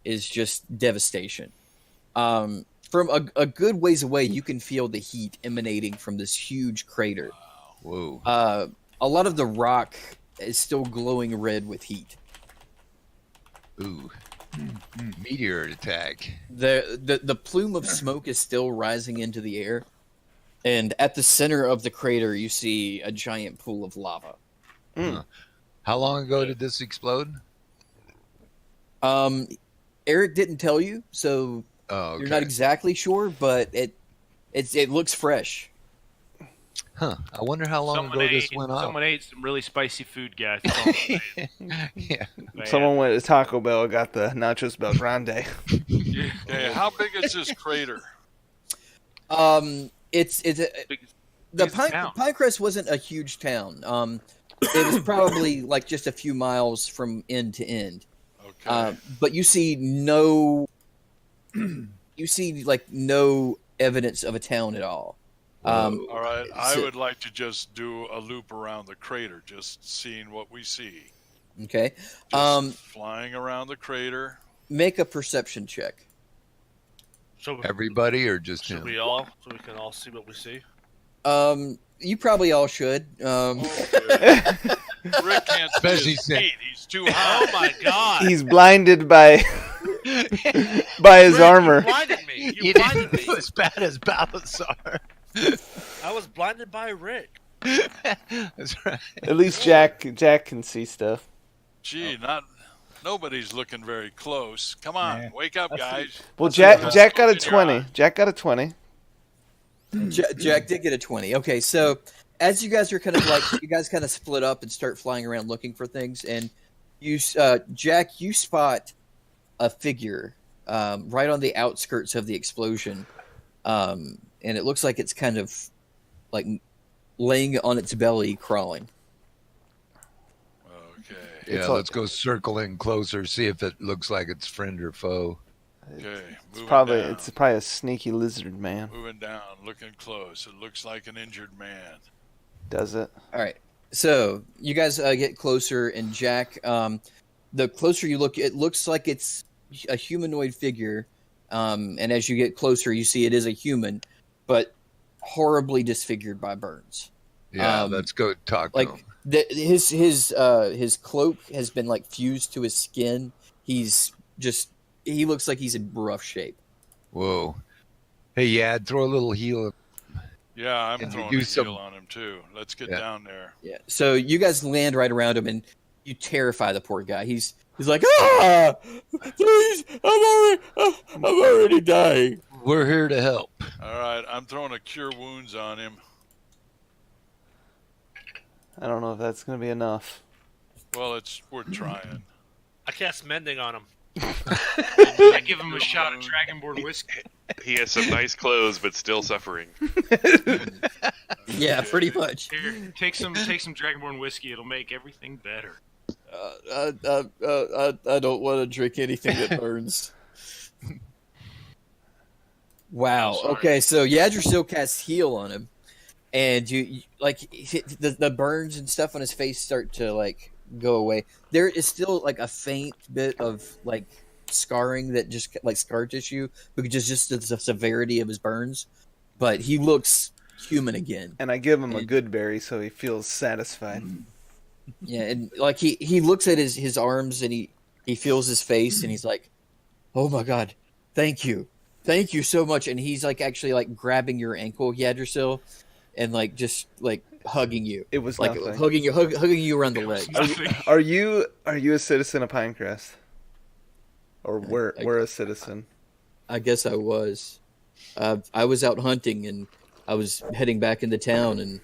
is just devastation. From a good ways away, you can feel the heat emanating from this huge crater. Whoa. A lot of the rock is still glowing red with heat. Ooh. Meteor attack. The plume of smoke is still rising into the air, and at the center of the crater, you see a giant pool of lava. How long ago did this explode? Eric didn't tell you, so Oh, okay. you're not exactly sure, but it looks fresh. Huh. I wonder how long ago this went off. Someone ate some really spicy food, guys. That's all I'm saying. Yeah. Bad. Someone went to Taco Bell and got the Nachos Bel Grande. Okay, how big is this crater? It's the It's a town. Pinecrest wasn't a huge town. It was probably like just a few miles from end to end. Okay. But you see no evidence of a town at all. All right, I so- would like to just do a loop around the crater, just seeing what we see. Okay. Just flying around the crater. Make a perception check. So Everybody or just should him? we all? So we can all see what we see. You probably all should. Rick can't see Especially his since- feet. He's too high. Oh my god! He's blinded by by his Rick, armor. You blinded me. You You blinded didn't me. do as bad as Balasar. I was blinded by Rick. That's right. At least Jack can see stuff. Gee, nobody's looking very close. Come on, Yeah. wake up, I see. guys. Well, That's Jack got a in your 20. eye. Jack got a 20. Jack did get a 20. Okay, so as you guys are kind of like, you guys kind of split up and start flying around looking for things, and Jack, you spot a figure right on the outskirts of the explosion, and it looks like it's kind of like laying on its belly, crawling. Okay, Yeah, It's let's go circle in closer, see if it looks like it's friend or foe. okay. Moving Probably down. it's probably a sneaky lizard man. Moving down, looking close. It looks like an injured man. Does it? All right, so you guys get closer, and Jack, the closer you look, it looks like it's a humanoid figure, and as you get closer, you see it is a human, but horribly disfigured by burns. Yeah, Um, let's go talk Like to him. his cloak has been like fused to his skin. He looks like he's in rough shape. Whoa. Hey, Yad, throw a little heal. Yeah, I'm And throwing a do heal some- on him too. Let's get Yeah. down there. Yeah. So you guys land right around him, and you terrify the poor guy. He's like, ah, please, I'm already dying. We're here to help. All right, I'm throwing a cure wounds on him. I don't know if that's gonna be enough. Well, we're trying. I cast mending on him. I give him a shot of Dragonborn whiskey. He has some nice clothes, but still suffering. Yeah, pretty much. Here, take some Dragonborn whiskey. It'll make everything better. I don't want to drink anything that burns. Wow. I'm sorry. Okay, so Yadra still casts heal on him, and you like the burns and stuff on his face start to like go away. There is still like a faint bit of like scarring that just like scar tissue because just the severity of his burns. but he looks human again. And I give him a And- good berry so he feels satisfied. Yeah, and like he looks at his arms and he feels his face and he's like, "Oh my god, thank you so much." And he's like actually like grabbing your ankle, Yadrsil, and like just like hugging you, It was like nothing. hugging you around the leg. Are you a citizen of Pinecrest? Or were I- a citizen? I guess I was. I was out hunting and I was heading back into town and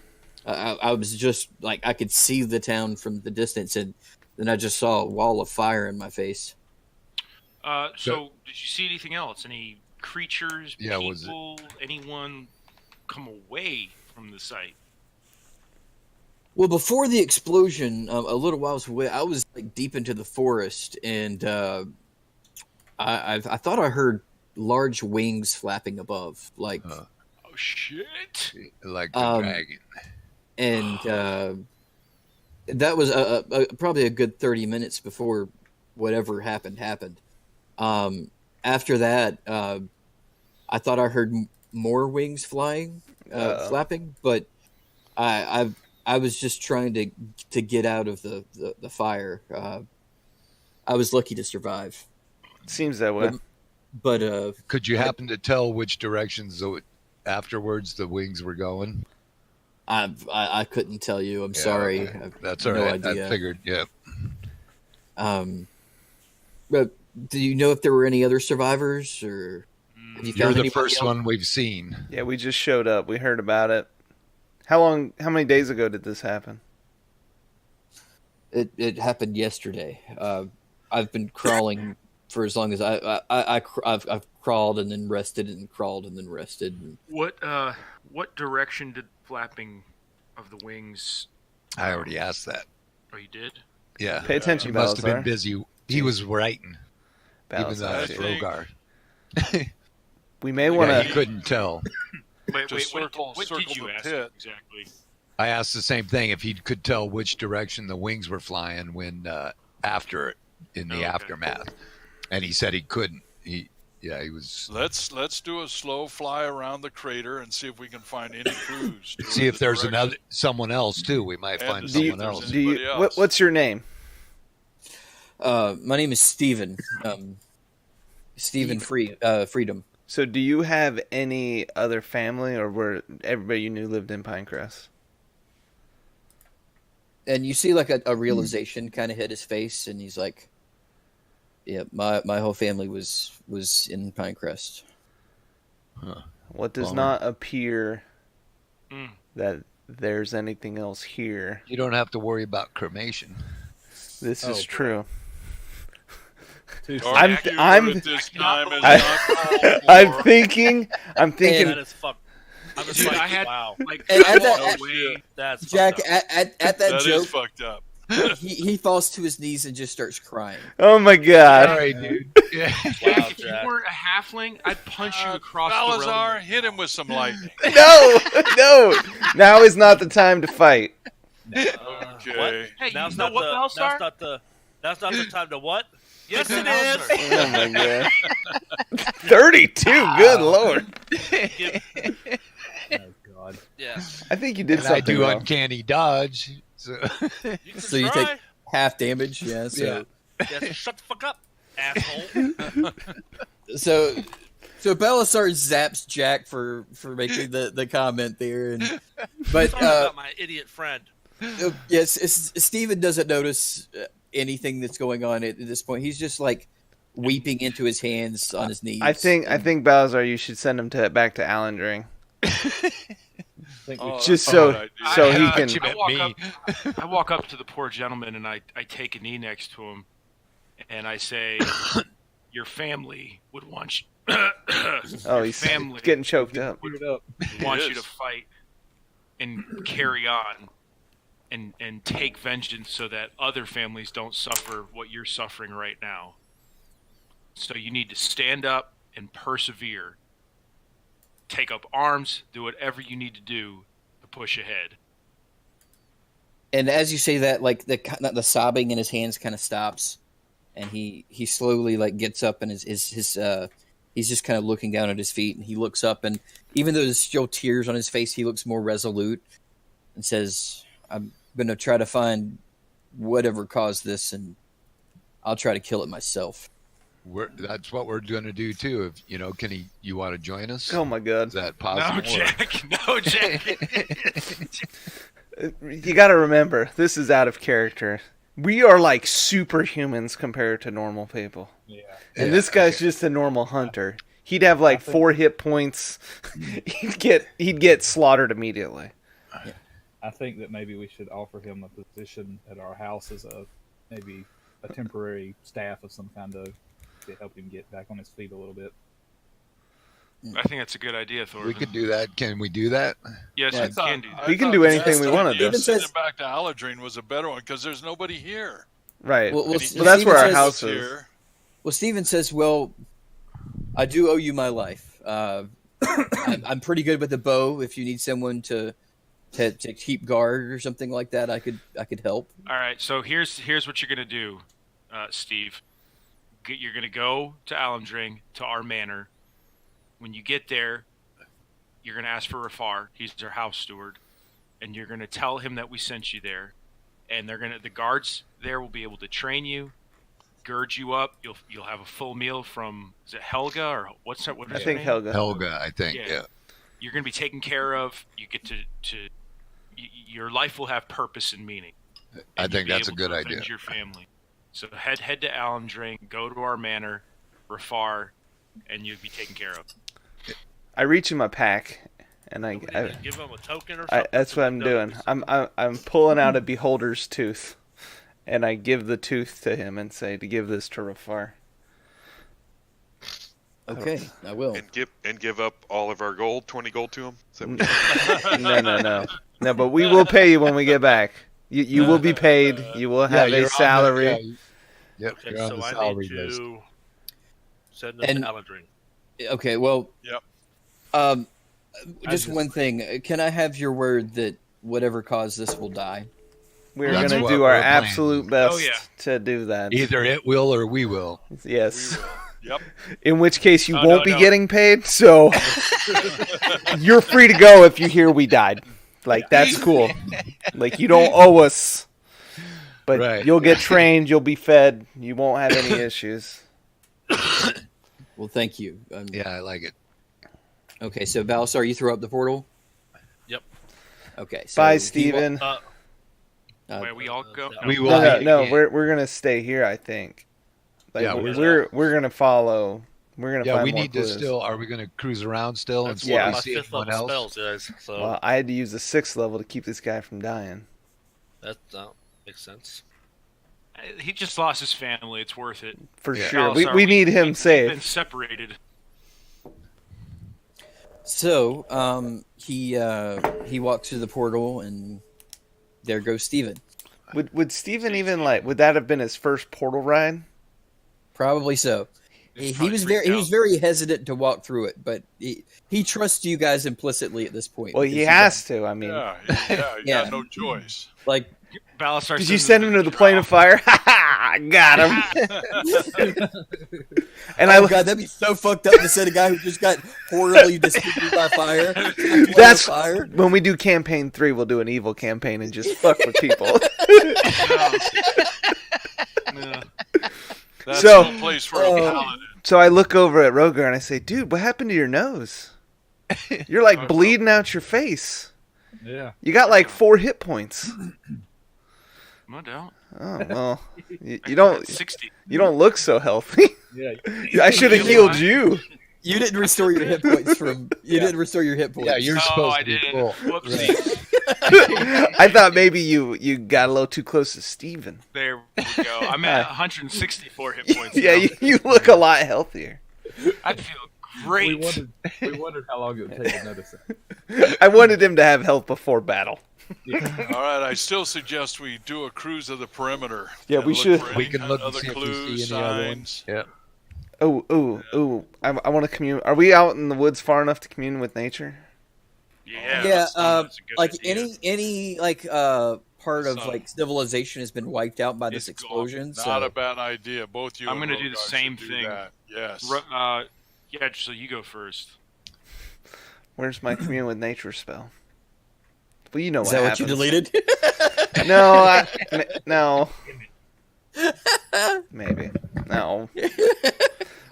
I was just like I could see the town from the distance and then I just saw a wall of fire in my face. So, did you see anything else? Any creatures, Yeah, was it- people, anyone come away from the site? Well, before the explosion, a little while away, I was like deep into the forest and I thought I heard large wings flapping above, like Oh shit! Like the Um, dragon. and that was probably a good 30 minutes before whatever happened. After that, I thought I heard more wings flying, flapping, but I was just trying to get out of the fire. I was lucky to survive, Seems that way. but Could you happen to tell which directions afterwards the wings were going? I couldn't tell you. I'm Yeah, sorry. okay. I've That's all no right. idea. I figured. Yeah. But do you know if there were any other survivors, or have you You're found the anybody first else? one we've seen. Yeah, we just showed up. We heard about it. How many days ago did this happen? It happened yesterday. I've been crawling for as long as I've crawled and then rested and crawled and then rested. What direction did flapping of the wings? I already asked that. Oh, you did? Yeah. Pay attention, He must have been Balazar. busy. He was writing, even Balazar. though I it's think- Rogar. We may want Yeah, to. he couldn't tell. Wait, Just circle what the did you ask pit. exactly? I asked the same thing if he could tell which direction the wings were flying when after it in the Okay. aftermath, and he said he couldn't. He was Let's do a slow fly around the crater and see if we can find any clues. to see if the there's direction. someone else too. We might And find to see if someone there's else. Do you? Anybody else? What's your name? My name is Steven. Stephen Freedom. So, do you have any other family, or were everybody you knew lived in Pinecrest? And you see like a realization kind of hit his face, and he's like, "Yeah, my whole family was in Pinecrest." What does Bummer. not appear Mm. that there's anything else here? You don't have to worry about cremation. This Oh, is boy. true. Too Dark I'm- humor I'm- at this time is I- not I'm called for. thinking. That is fuck. I'm just Dude, like, I had wow. like And at walked that- away. That's Jack, fucked up. at that That joke, is fucked up. he falls to his knees and just starts crying. Oh my god! All right, dude. Yeah. Wow, Jack, if you Jack. weren't a halfling, I'd punch you across the Balazar, room. hit him with some lightning. No, no. Now is not the time to fight. Okay. Hey, Now's you know not what, the. Balazar? That's not the time to what? Yes, it is. Oh my god! 32. Good lord! Oh God. Yeah. I think you did And I something do well. uncanny dodge. So You can So you try. take half damage, yeah. So Yeah, so shut the fuck up, asshole. so Belisar zaps Jack for making the comment there, and but Sorry about my idiot friend. yes, Steven doesn't notice anything that's going on at this point. He's just like weeping into his hands on his knees. I think Balazar, you should send him back to Allendring, I think we Oh, just a so good idea. so I- he I- can. you meant walk me. I walk up to the poor gentleman and I take a knee next to him, and I say, "Your family would want you." Oh, your he's family getting choked up. Cleared up. wants It you to is. fight and carry on, and take vengeance so that other families don't suffer what you're suffering right now. So you need to stand up and persevere. Take up arms, do whatever you need to do to push ahead. And as you say that, like the sobbing in his hands kind of stops, and he slowly like gets up, and his He's just kind of looking down at his feet, and he looks up, and even though there's still tears on his face, he looks more resolute and says, I'm going to try to find whatever caused this, and I'll try to kill it myself. That's what we're going to do too. If you want to join us? Oh my God! Is that possible? No, Jack. No, Jack. You got to remember, this is out of character. We are like superhumans compared to normal people. Yeah. And this guy's just a normal hunter. He'd have like 4 hit points. he'd get slaughtered immediately. I think that maybe we should offer him a position at our house as maybe a temporary staff of some kind to help him get back on his feet a little bit. I think that's a good idea, Thor. We could do that. Can we do that? Yes, Yeah. you can do that. We can do anything we want to do. Steven Sending says- him back to Aladrine was a better one because there's nobody here. Right. Well, Well, Steven that's where our says- house is. Here. Well, Steven says, well, I do owe you my life. I'm pretty good with the bow. If you need someone to keep guard or something like that, I could help. All right, so here's what you're gonna do, Steve. You're gonna go to Alandring, to our manor. When you get there, you're gonna ask for Rafar. He's our house steward, and you're gonna tell him that we sent you there. And the guards there will be able to train you, gird you up. You'll have a full meal from, is it Helga or what's that? What is I her think name? Helga. Helga, I think. Yeah. Yeah. You're gonna be taken care of. You get your life will have purpose and meaning. I And think you'll be that's a able good to idea. avenge your family. So head to Alandring, go to our manor, Rafar, and you'll be taken care of. I reach in my pack, and I Give him a token or something. that's what I'm doing. I'm pulling out a beholder's tooth, and I give the tooth to him and say to give this to Rafar. Okay, I will. And give up all of our gold, 20 gold to him. Is that what No. But we will pay you when we get back. You will be paid. You will have you're a on salary. Yep, Okay, you're on so the I salary need list. to send them And- to Aladrin. Okay, well, Yep. just one thing. Can I have your word that whatever caused this will die? We're That's going to what do we're our planning. absolute best Oh, yeah. to do that. Either it will or we will. Yes. We will. Yep. In which case you Oh, won't no, be no. getting paid, so you're free to go if you hear we died. Like, that's cool. Like, you don't owe us. But Right. you'll get trained, you'll be fed, you won't have any issues. Well, thank you. Yeah, I like it. Okay, so Balasar, you throw up the portal? Yep. Okay. So Bye, he Steven. Where we all go. We will. No, be- we're gonna stay here, I think. Like, Yeah, we're gonna follow. We're gonna Yeah, find we more need to clues. still. Are we going to cruise around still and That's see one Yeah. of if my we see fifth anyone level else? spells, guys. So Well, I had to use the 6th level to keep this guy from dying. that makes sense. He just lost his family. It's worth it. For Yeah. sure. Balasar, We need him Been safe. separated. So, he walks through the portal, and there goes Steven. Would Steven even would that have been his first portal ride? Probably so. He's He probably was freaked very out. hesitant to walk through it, but he trusts you guys implicitly at this point. Well, because he you has guys- to. I mean, Yeah. You Yeah. got no choice. Like, Balasar did you sends send him to the plane of fire? Ha ha! Got him. And oh god, that'd be so fucked up to send a guy who just got horribly disfigured by fire. to the plane of That's fire. when we do campaign 3. We'll do an evil campaign and just fuck with people. Yeah. That's So- no place for a Oh. paladin. So I look over at Rogar and I say, "Dude, what happened to your nose? You're like bleeding out your face. Yeah. You got like 4 hit points. No doubt. Oh well, you don't 60. look so healthy. Yeah. I should have healed you. You didn't restore your hit points from. You didn't restore your hit points. Yeah, you're Oh, supposed I to be didn't. full. Whoopsie. I thought maybe you got a little too close to Steven. There we go. I'm at 164 hit points. Yeah, now. you look a lot healthier. I feel great. We wondered how long it would take to notice that. I wanted him to have health before battle. All right, I still suggest we do a cruise of the perimeter. Yeah, and we look should. for We any can look and other see if we clues, see any other signs. ones. Yeah. Oh! I want to commune. Are we out in the woods far enough to commune with nature? Yeah. Yeah, that's a good like idea. any part of So- like civilization has been wiped out by this It's explosion. Not So a bad idea. Both you I'm and gonna do the Rogar same should do thing. that. Yes. Yeah, so you go first. Where's my commune with nature spell? Well, you know Is what that happens. what you deleted? No, maybe. No.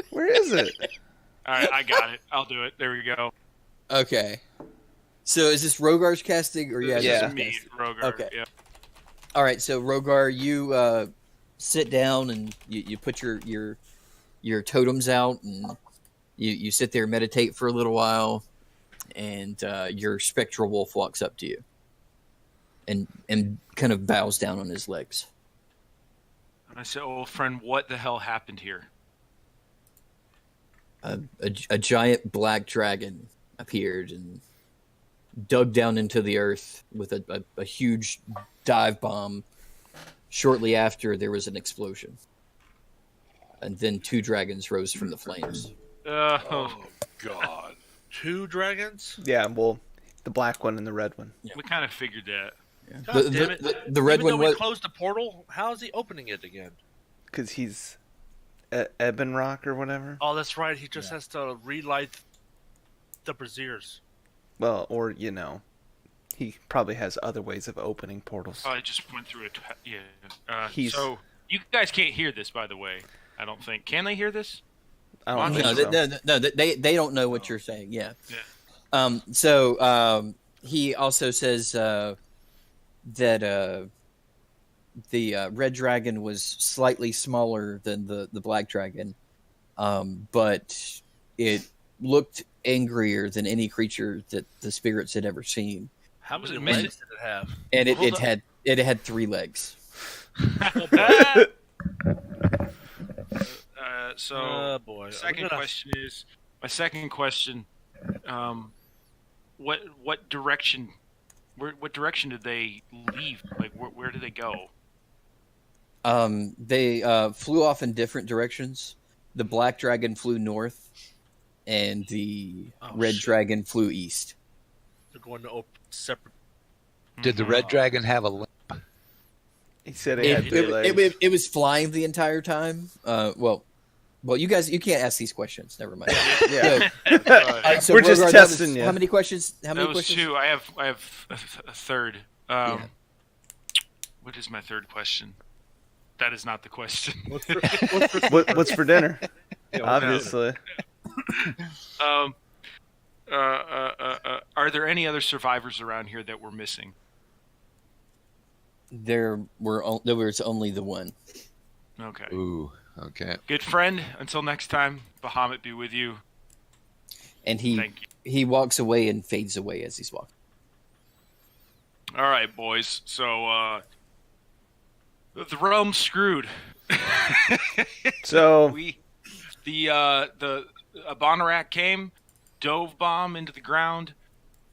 Where is it? All right, I got it. I'll do it. There we go. Okay. So is this Rogar's casting or This is Yeah. me, Rogar. Okay. Yeah. All right, so Rogar, you sit down and you put your totems out and you sit there and meditate for a little while, and your spectral wolf walks up to you and kind of bows down on his legs. And I said, "Old friend, what the hell happened here?" A giant black dragon appeared and dug down into the earth with a huge dive bomb. Shortly after, there was an explosion. And then 2 dragons rose from the flames. Oh, God. 2 dragons? Yeah, well, the black one and the red one. We kind of figured that. God damn it. The red Even one though we was... closed the portal, how is he opening it again? Because he's Ebon Rock or whatever. Oh, that's right. He just has to relight the braziers. Well, or, he probably has other ways of opening portals. I just went through it. Yeah. He's- So you guys can't hear this, by the way. I don't think. Can they hear this? I don't No, think so. they don't know what you're saying. Yeah. Yeah. So he also says that the red dragon was slightly smaller than the black dragon, but it looked angrier than any creature that the spirits had ever seen, How Was many it missing? legs did it have? and Hold on. it had 3 legs. So Oh boy. second question is my second question. What direction? What direction did they leave? Like where did they go? They flew off in different directions. The black dragon flew north, and the red shit. dragon flew east. They're going to open separate. Did the red dragon have a limp? He said he had 3 legs. It was flying the entire time. Well, you guys, you can't ask these questions. Never mind. Yeah. So We're just Rogar, that was- testing you. How many questions? How That many was questions? 2. I have a third. Yeah. What is my third question? That is not the question. What's for dinner? Obviously. Are there any other survivors around here that we're missing? There was only the one. Okay. Ooh, okay. Good friend. Until next time, Bahamut be with you. And he Thank you. he walks away and fades away as he's walking. All right, boys. So the realm's screwed. So, The Abonarak came, dove bomb into the ground,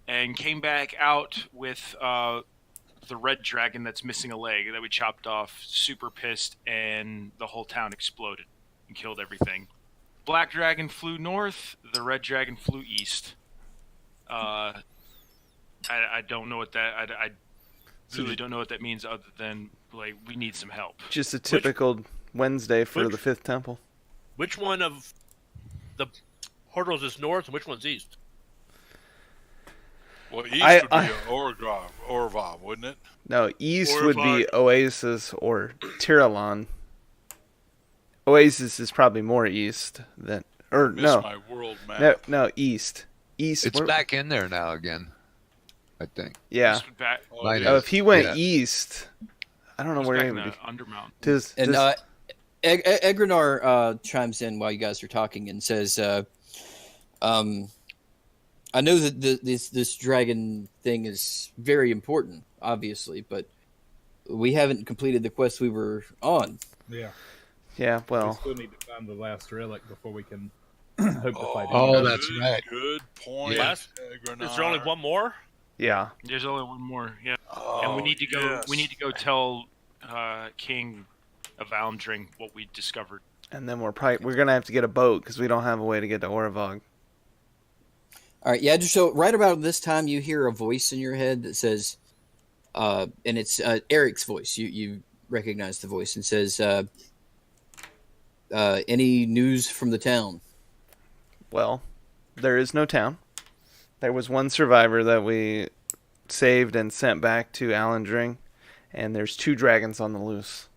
and came back out with the red dragon that's missing a leg that we chopped off. Super pissed, and the whole town exploded and killed everything. Black dragon flew north. The red dragon flew east. I don't know what that. I really don't know what that means, other than like we need some help. just a typical Wednesday for the 5th temple. Which one of the portals is north and which one's east? Well, east I- would be Orvav, wouldn't it? No, east Or would if be Oasis or Tiralon. Oasis is probably more east than, or Miss no, my world map. no, east. East. It's where- back in there now again, I think. Yeah. Just back, Oh, Mine yeah. Oh, if he went Yeah. east, I don't know just where back he in would the be. Undermount. Does, And does- Egrenar chimes in while you guys are talking and says, "I know that this dragon thing is very important, obviously, but we haven't completed the quest we were on. Yeah. yeah, We well, still need to find the last relic before we can hope to fight Oh, it. that's right. Good point. Last- Is there only one more? yeah. There's only one more. Yeah. Oh, And we need to go. yes. We need to go tell King of Almdring what we discovered. And then we're gonna have to get a boat because we don't have a way to get to Oravog. All right, yeah. Just so right about this time, you hear a voice in your head that says, and it's Eric's voice. You recognize the voice and says, "Any news from the town?" Well, there is no town. There was one survivor that we saved and sent back to Alandring, and there's 2 dragons on the loose.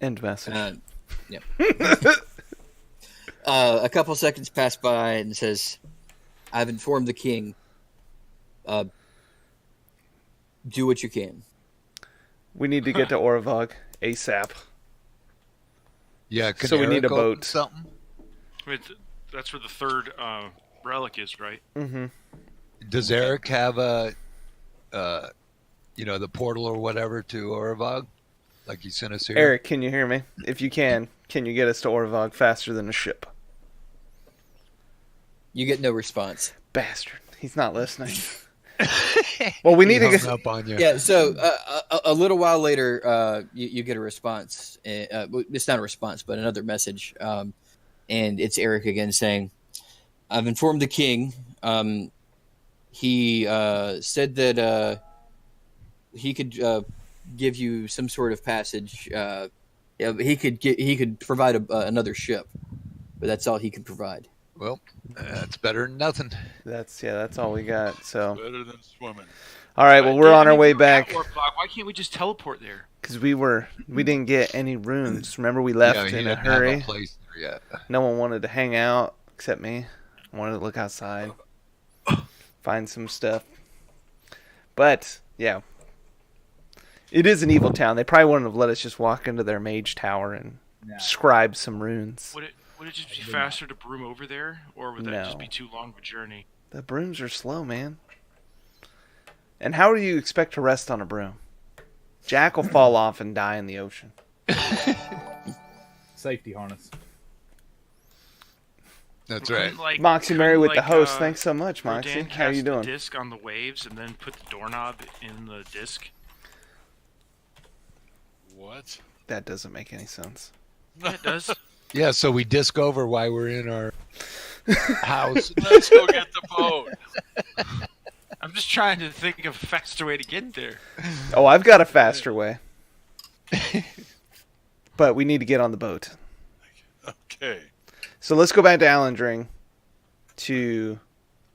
End message. Yeah. A couple seconds pass by and says, "I've informed the king. Do what you can." We need to get to Oravog ASAP. Yeah, can So we need Eric a open boat. Something? Wait, that's where the third relic is, right? Mm-hmm. Does Eric have a, the portal or whatever to Oravog? Like he sent us here? Eric, can you hear me? If you can you get us to Oravog faster than a ship? You get no response. Bastard. He's not listening. Well, we need to Hung get... up on you. Yeah, so a little while later, you get a response. It's not a response, but another message. And it's Eric again saying, "I've informed the king. He said that he could give you some sort of passage. He could provide another ship, but that's all he can provide." Well, that's better than nothing. That's all we got. So, Better than swimming. all right. Well, we're on our way back Why can't we just teleport there? because we didn't get any runes. Remember, we left Yeah, he in a doesn't have hurry. place there yet. No one wanted to hang out except me. I wanted to look outside, find some stuff. But yeah, it is an evil town. They probably wouldn't have let us just walk into their mage tower and scribe some runes. Would it just be faster to broom over there, or would that just No. be too long of a journey? The brooms are slow, man. And how do you expect to rest on a broom? Jack will fall off and die in the ocean. Safety harness. That's right. Like, Moxie Mary with the like, host. Thanks so much, Rodan Moxie. How cast you the doing? disc on the waves and then put the doorknob in the disc. What? That doesn't make any sense. Yeah, it does. Yeah, so we disc over while we're in our house. Let's go get the boat. I'm just trying to think of a faster way to get there. Oh, I've got a faster way. But we need to get on the boat. Okay. So let's go back to Alandring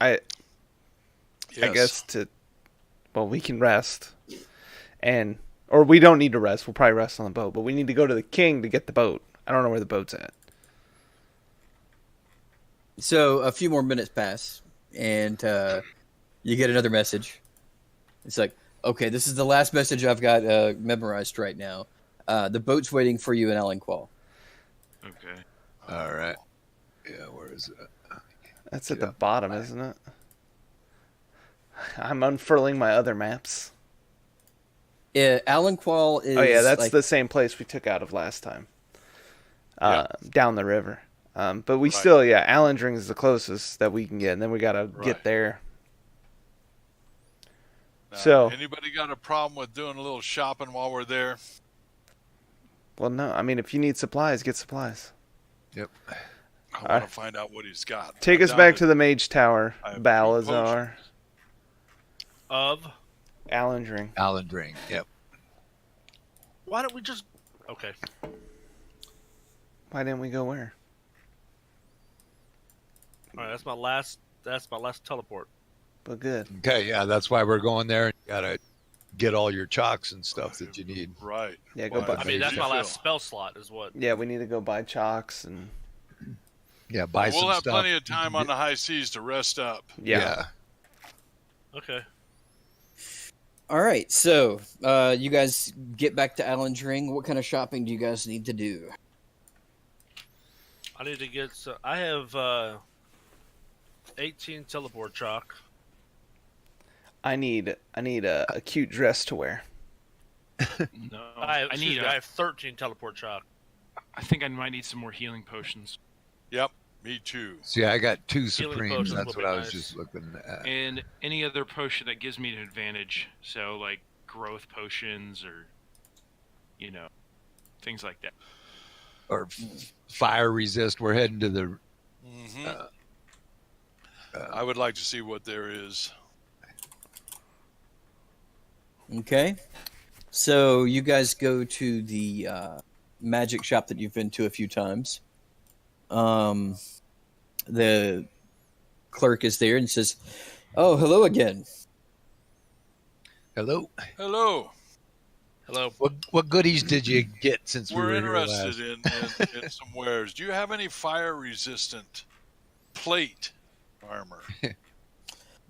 I Yes. guess we can rest. Or we don't need to rest. We'll probably rest on the boat. But we need to go to the king to get the boat. I don't know where the boat's at. So a few more minutes pass, and you get another message. It's like, okay, this is the last message I've got memorized right now. The boat's waiting for you in Alenqual. Okay. All right. Yeah, where is it? That's at the bottom, isn't it? I'm unfurling my other maps. Alenqual is... Oh, yeah, that's like, the same place we took out of last time. Down the river. But we still, Alandring is the closest that we can get, and then we got to get there. Now, So- anybody got a problem with doing a little shopping while we're there? Well, no. I mean, if you need supplies, get supplies. Yep. I want to find out what he's got. Take us back to the Mage Tower, I have Balazar. Of Alandring. Alandring. Yep. why don't we just? Okay. Why didn't we go where? All right, that's my last. That's my last teleport. But good. Okay, yeah, that's why we're going there. You gotta get all your chalks and stuff that you need. Right. Yeah, go Why? buy- I mean, that's my Phil. last spell slot. Is what? Yeah, we need to go buy chalks and... Yeah, buy some We'll have stuff. plenty of time on the high seas to rest up. Yeah. Okay. All right, so you guys get back to Alandring. What kind of shopping do you guys need to do? I need to get. I have 18 teleport chalk. I need a cute dress to wear. No, I have, I I have 13 teleport chalk. I think I might need some more healing potions. Yep. Me too. See, I got 2 Healing Supremes. potions That's would what be I was nice. just looking at. And any other potion that gives me an advantage. So, like, growth potions or, things like that. Or fire resist. We're heading to the. Hmm. I would like to see what there is. Okay. So you guys go to the magic shop that you've been to a few times. The clerk is there and says, "Oh, hello again." Hello. Hello. Hello. What goodies did you get since we We're were here interested last? in some wares. Do you have any fire-resistant plate armor?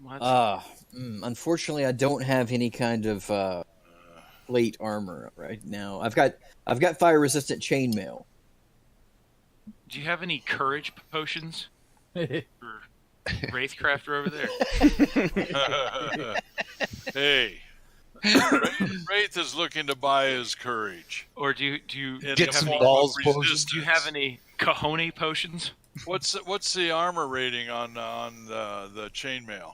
What? Unfortunately, I don't have any kind of plate armor right now. I've got fire resistant chainmail. Do you have any courage potions for Wraithcrafter over there? Hey, Wraith is looking to buy his courage. Or do you In Get the some form of balls potions. resistance. do you have any cojones potions? What's the armor rating on the chainmail?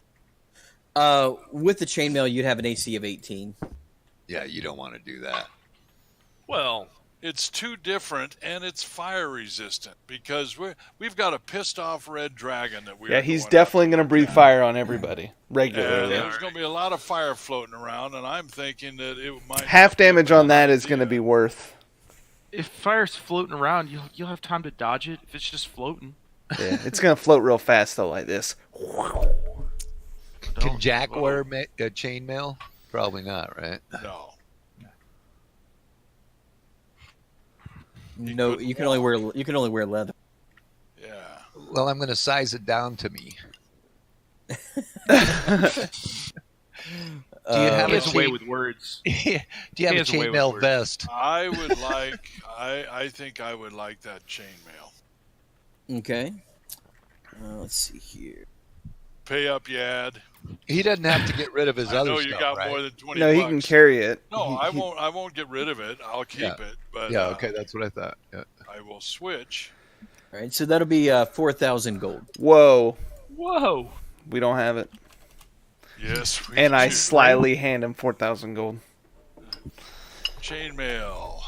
With the chainmail, you'd have an AC of 18. Yeah, you don't want to do that. Well, It's too different, and it's fire resistant because we've got a pissed off red dragon that we. Yeah, he's definitely going to breathe fire on everybody And regularly. there's going to be a lot of fire floating around, and I'm thinking that it might. Half not be a damage on bad that is going to idea. be worth. If fire's floating around, you'll have time to dodge it. If it's just floating, Yeah, it's going to float real fast though, like this. Can Jack wear chainmail? Probably not, right? No. No, couldn't you can only wear leather. Yeah. Well, I'm going to size it down to me. Do you have he a has a way chain- with words. Do you have He a has a way with chainmail words. vest? I would like. I think I would like that chainmail. Okay. Let's see here. Pay up, Yad. He doesn't have to get rid of his I other know stuff, you got right? more than 20 No, he bucks. can carry it. No, He- I won't. I won't get rid of it. I'll keep Yeah. it. But Yeah, okay, that's what I thought. Yeah. I will switch. All right, so that'll be 4,000 gold. Whoa, Whoa! we don't have it. Yes. We And I do. slyly hand him 4,000 gold. Chainmail.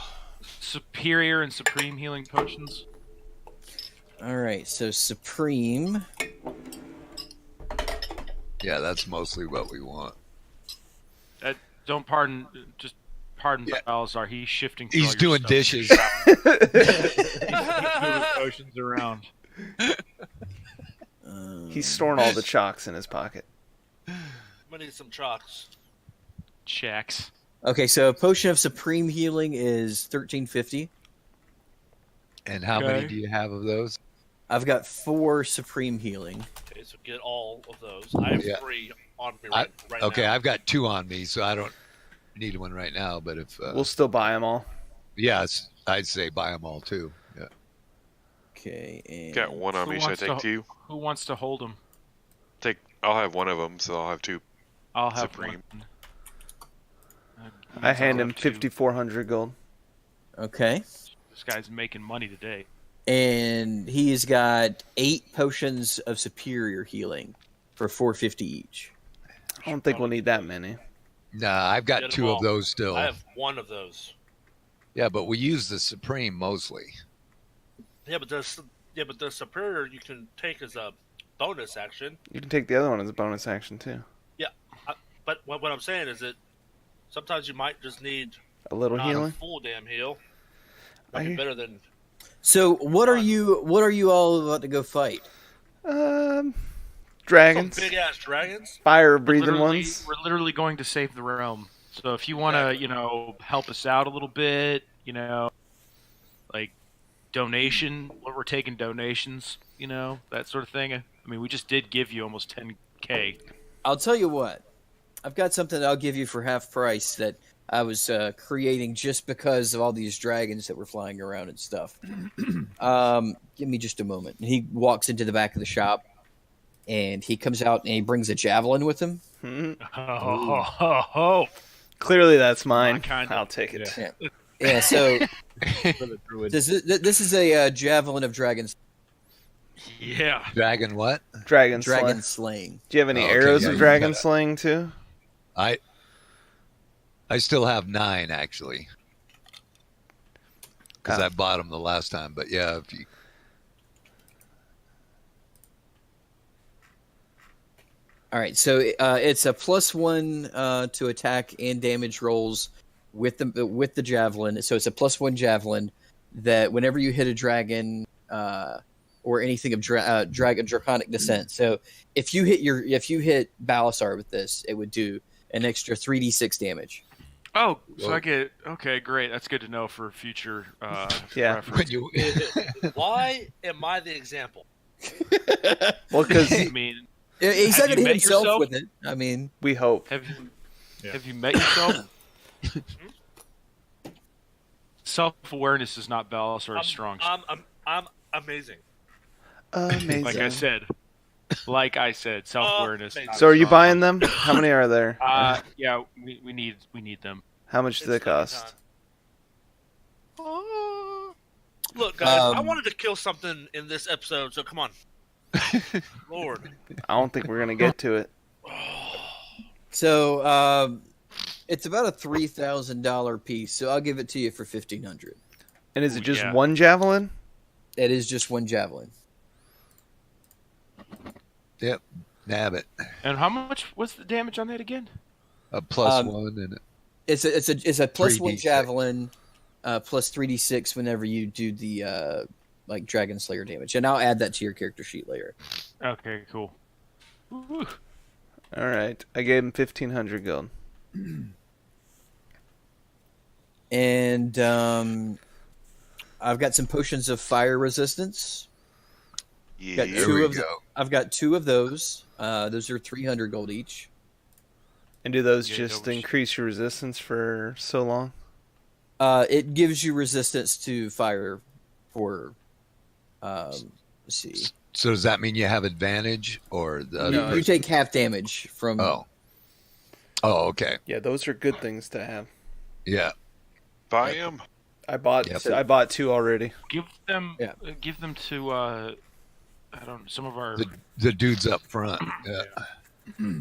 Superior and supreme healing potions. All right, so Supreme. Yeah, that's mostly what we want. Don't pardon. Just pardon Yeah. Balazar. He's shifting. through He's all your doing stuff. dishes. He's moving potions around. He's storing all the chalks in his pocket. I'm gonna need some chalks. Checks. Okay, so a potion of Supreme Healing is 1350. And how many Okay. do you have of those? I've got 4 Supreme Healing. Okay, so get all of those. I have Yeah. 3 on me I- right Okay, now. I've got 2 on me, so I don't need one right now. But if We'll still buy them all. yes, I'd say buy them all too. Yeah. Okay, and Got one on Who me. Should I wants take to- two? Who wants to hold him? I'll have one of them, so I'll have two. I'll have Supreme. one. I hand I'll him have two. 5,400 gold. Okay, This guy's making money today. and he's got 8 potions of Superior Healing for 450 each. I don't think we'll need that many. Nah, I've got Get 'em 2 all. of those still. I have 1 of those. Yeah, but we use the Supreme mostly. Yeah, but the superior you can take as a bonus action. You can take the other one as a bonus action too. But what I'm saying is that sometimes you might just need A little not a healing. full damn heal. I Might be hear- better than So what are you all about to go fight? some Dragons, big ass dragons. fire breathing Literally- ones. We're literally going to save the realm. So if you want to, help us out a little bit, like donation, we're taking donations, that sort of thing. I mean, we just did give you almost 10K. I'll tell you what. I've got something that I'll give you for half price that I was creating just because of all these dragons that were flying around and stuff. Give me just a moment. And he walks into the back of the shop, and he comes out and he brings a javelin with him. Oh, Clearly, that's mine. My kind of- I'll take it. Yeah. So For the druid. this is a javelin of dragons, yeah. Dragon what? Dragon, dragon slaying. slaying. Do you have any Okay, arrows yeah, of you dragon got it. slaying too? I still have 9 actually. Because Oh. I bought them the last time. But yeah, if you All right, so it's a +1 to attack and damage rolls with the javelin. So it's a +1 javelin that whenever you hit a dragon, or anything of draconic descent. So if you hit Balasar with this, it would do an extra 3d6 damage. Oh, so Whoa. I get okay, great. That's good to know for future Yeah. reference. When you, Why am I the example? Well, because I mean, He's Have not you gonna hit met himself yourself? with it. I mean, we hope. have you Yeah. have you met yourself? Self-awareness is not Balasar's strong. I'm amazing. Amazing. Like I said, self-awareness. amazing. not So are you strong. buying them? How many are there? Yeah, we need them. How much do they It's fucking cost? time. Look, guys, I Um, wanted to kill something in this episode, so come on. Lord. I don't think we're gonna get to it. so it's about a $3,000 piece. So I'll give it to you for 1,500. And is it just Yeah. one javelin? It is just one javelin. yep, nab it. And how much? What's the damage on that again? A plus Um, one and It's a plus one 3d6. javelin, plus 3d6 whenever you do the like Dragon Slayer damage, and I'll add that to your character sheet later. Okay, cool. Woo. All right, I gave him 1,500 gold. And I've got some potions of fire resistance. Yeah. Got there two we of go. I've got 2 of those. Those are 300 gold each. And do those Yeah, just those- increase your resistance for so long? It gives you resistance to fire for. Let's see. So does that mean you have advantage or the other You person? take half damage from. Oh, okay, Yeah, those are good things to have. yeah. Buy him. I bought Yep. I bought 2 already. Give them. Yeah. Give them to. I don't. Some of our. The dudes up front. Yeah.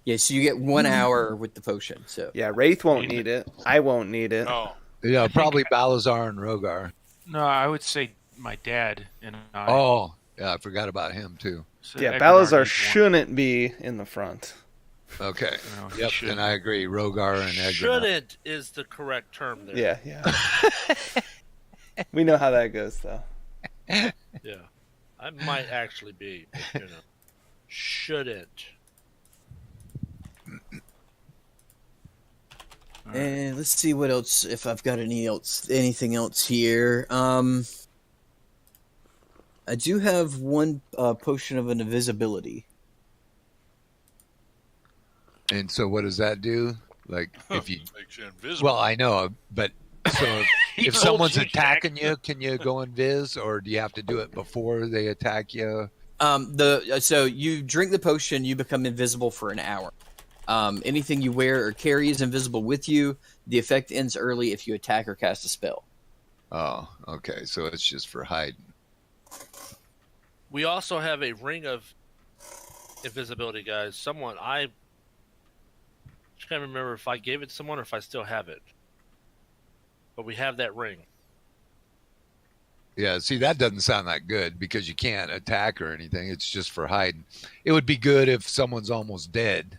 Yeah, so you get 1 hour with the potion. So Yeah, Wraith won't need it. I won't need it. No. Yeah, probably Balazar and Rogar. No, I would say my dad and I. Oh, yeah, I forgot about him too. So Yeah, Eckernard Balazar needs one. shouldn't be in the front. Okay. No, he Yep, shouldn't. and I agree. Rogar and Egg. Shouldn't is the correct term there. Yeah, yeah. We know how that goes, though. Yeah. I might actually be, but, shouldn't. And let's see what else, if I've got anything else here. I do have 1 potion of an invisibility. And so, what does that do? Like, if you, Makes you invisible. well, I know, but so He if told someone's you, attacking you, can you go invis, or do you have to do it before they attack you? So you drink the potion, you become invisible for an hour. Anything you wear or carry is invisible with you. The effect ends early if you attack or cast a spell. Oh, okay. So it's just for hiding. We also have a ring of invisibility, guys. I just can't remember if I gave it to someone or if I still have it. But we have that ring. Yeah, see, that doesn't sound that good because you can't attack or anything. It's just for hiding. It would be good if someone's almost dead.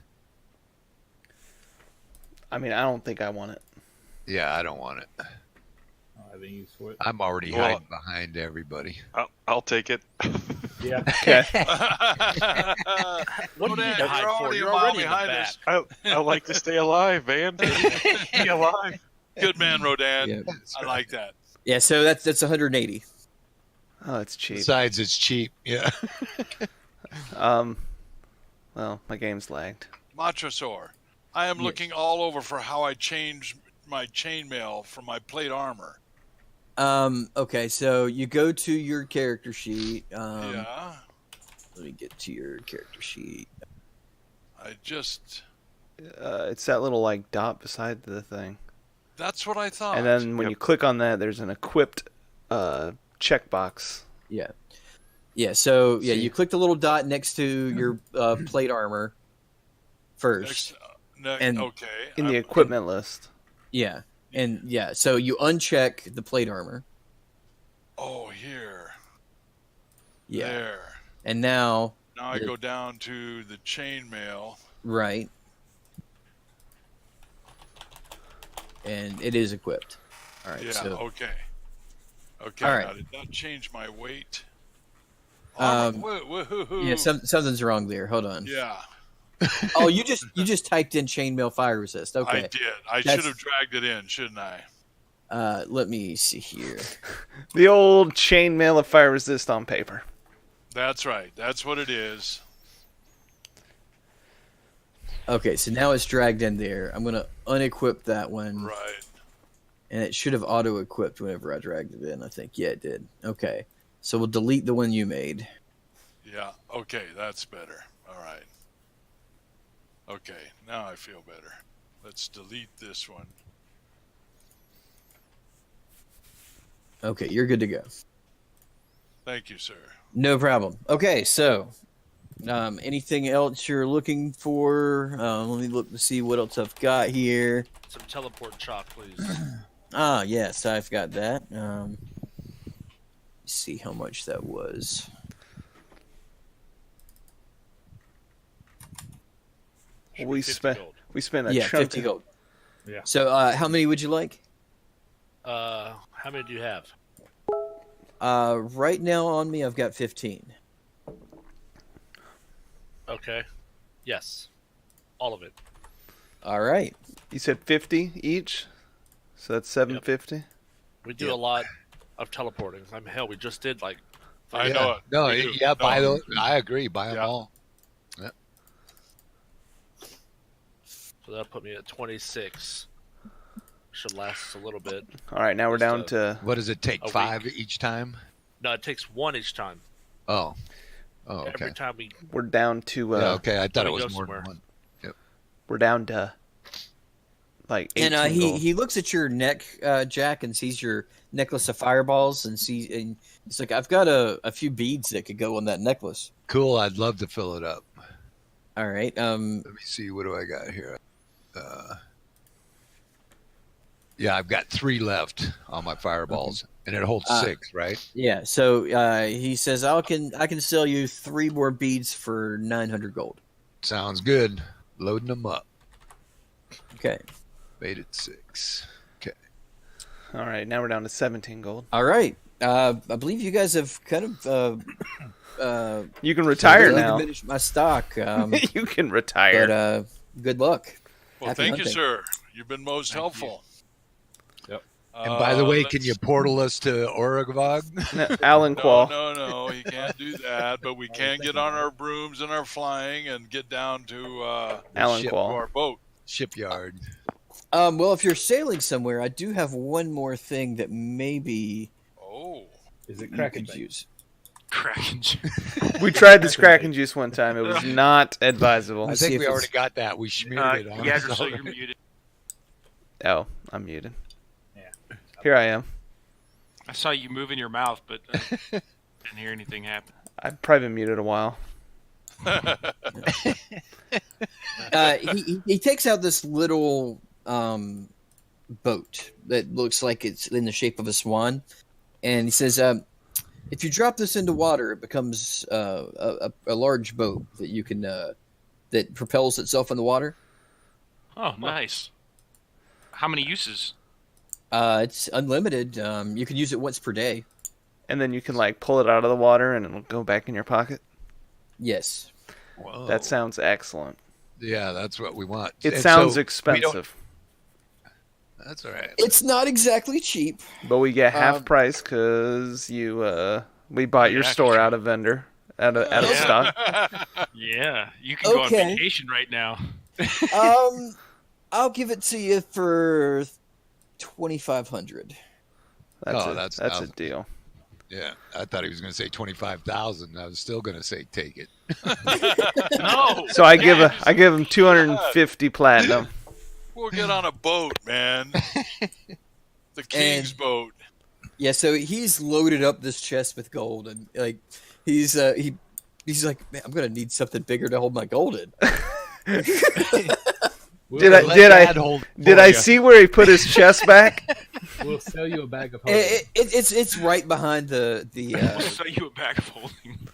I mean, I don't think I want it. Yeah, I don't want it. I don't have any use for it. I'm already Well- hiding behind everybody. I'll take it. Yeah. Okay. What do you need to hide for? You're a mile already in the behind back. us. I like to stay alive, man. Be alive. Good man, Rodan. Yeah. I like that. Yeah, so that's 180. Oh, it's cheap. Besides, it's cheap. Yeah. Well, my game's lagged. Matrasaur, I am Yes. looking all over for how I change my chainmail from my plate armor. Okay, so you go to your character sheet. Yeah. Let me get to your character sheet. I just. It's that little like dot beside the thing, That's what I thought. and then when Yep. you click on that, there's an equipped checkbox. Yeah. Yeah, so yeah, See. you click the little dot next to your plate armor first. And- okay. In the I'm- equipment list. Yeah. And yeah, so you uncheck the plate armor. Oh, here. Yeah. There. And now, Now I Yeah. go down to the chainmail. right. And it is equipped. All right. Yeah. So Okay. Okay. All right. Now, did that change my weight? Yeah, something's wrong there. Hold on. Yeah, Oh, you just typed in chainmail fire resist. I Okay. did. I That's- should have dragged it in, shouldn't I? Let me see here. The old chainmail of fire resist on paper. That's right. That's what it is. Okay, so now it's dragged in there. I'm gonna unequip that one, Right. and it should have auto-equipped whenever I dragged it in. I think, yeah, it did. Okay, so we'll delete the one you made. Yeah. Okay, that's better. All right. Okay, now I feel better. Let's delete this one. Okay, you're good to go. Thank you, sir. No problem. Okay, so anything else you're looking for? Let me look to see what else I've got here. Some teleport chalk, please. Ah, yes, I've got that. Let's see how much that was. We 50 spent gold. a Yeah, chunk. 50 gold. Yeah. So how many would you like? How many do you have? Right now on me, I've got 15. Okay. Yes. All of it. All right. You said 50 each, so that's 750. We do Yep. a lot of teleporting. We just did like. I know it. No, We do. yeah, buy No. those. I agree. Buy them Yeah. all. So that put me at 26. Should last us a little bit. All right, now we're Just, down to. What does it take? A 5 each time? No, it takes one each time. Oh. Oh, Every okay. time we. We're down to. Yeah, okay. I thought it we was go more somewhere. than one. We're down to. Like 18 And gold. he looks at your neck, Jack, and sees your necklace of fireballs, and it's like, I've got a few beads that could go on that necklace. Cool. I'd love to fill it up. All right. Let me see. What do I got here? Yeah, I've got 3 left on my fireballs, and it holds 6, right? Yeah. So he says, I can sell you 3 more beads for 900 gold. Sounds good. Loading them up. Okay. Made it 6. Okay. All right, now we're down to 17 gold. All right. I believe you guys have kind of You can retire really now. diminished my stock. You can retire. But good luck. Well, Happy thank you, hunting. sir. You've been most helpful. Yep. And by the way, can let's- you portal us to Oragvog? No, Alan No, Quall. no, he can't do that. But we can get on our brooms and our flying and get down to Alan ship Quall. our boat. Shipyard. Well, if you're sailing somewhere, I do have one more thing that maybe Oh, Is it you Kraken could bait? use. Kraken. We tried this Kraken juice one time. It was not advisable. I see think if we it's- already got that. We smeared it on Yeah, us so already. you're muted. Oh, I'm muted. Yeah. Here I am. I saw you moving your mouth, but didn't hear anything happen. I've probably been muted a while. He takes out this little boat that looks like it's in the shape of a swan, and he says, "If you drop this into water, it becomes a large boat that you can that propels itself in the water. Oh, nice. How many uses? It's unlimited. You can use it once per day. And then you can like pull it out of the water and it'll go back in your pocket. Yes. Whoa. That sounds excellent. Yeah, that's what we want. It And sounds so we don't- expensive, That's all right. It's not exactly cheap. but we get half Um, price because we bought your Yeah, store 'cause out of vendor out of Yeah. stock. Yeah, you can go on Okay. vacation right now. I'll give it to you for 2,500. That's a now- deal. Yeah, I thought he was going to say 25,000. I was still going to say take it. No. So I give him 250 platinum. We'll get on a boat, man. The king's boat. Yeah, so he's loaded up this chest with gold, and like he's like, man, I'm gonna need something bigger to hold my gold in. Did I- Let did I- Dad hold it Did for I ya. see where he put his chest back? We'll sell you a bag of holding. It's right behind the We'll sell you a bag of holding.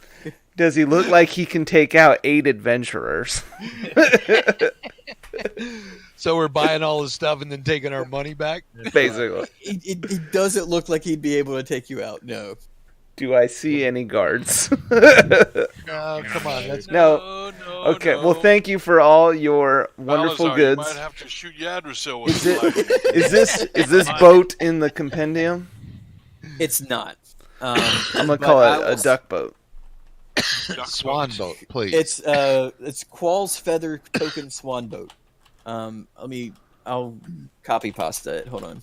Does he look like he can take out 8 adventurers? So we're buying all the stuff and then taking our money back? Basically. it doesn't look like he'd be able to take you out. No. Do I see any guards? No, come on. Let's No. no. Okay. Well, thank you for all your wonderful Balazar, you might goods. have to shoot Yadrusil with Is the it? lightning. Is this boat in the compendium? It's not. I'm gonna but call I it will a duck boat. swan boat, please. It's Qual's feather token swan boat. I'll copy pasta it. Hold on.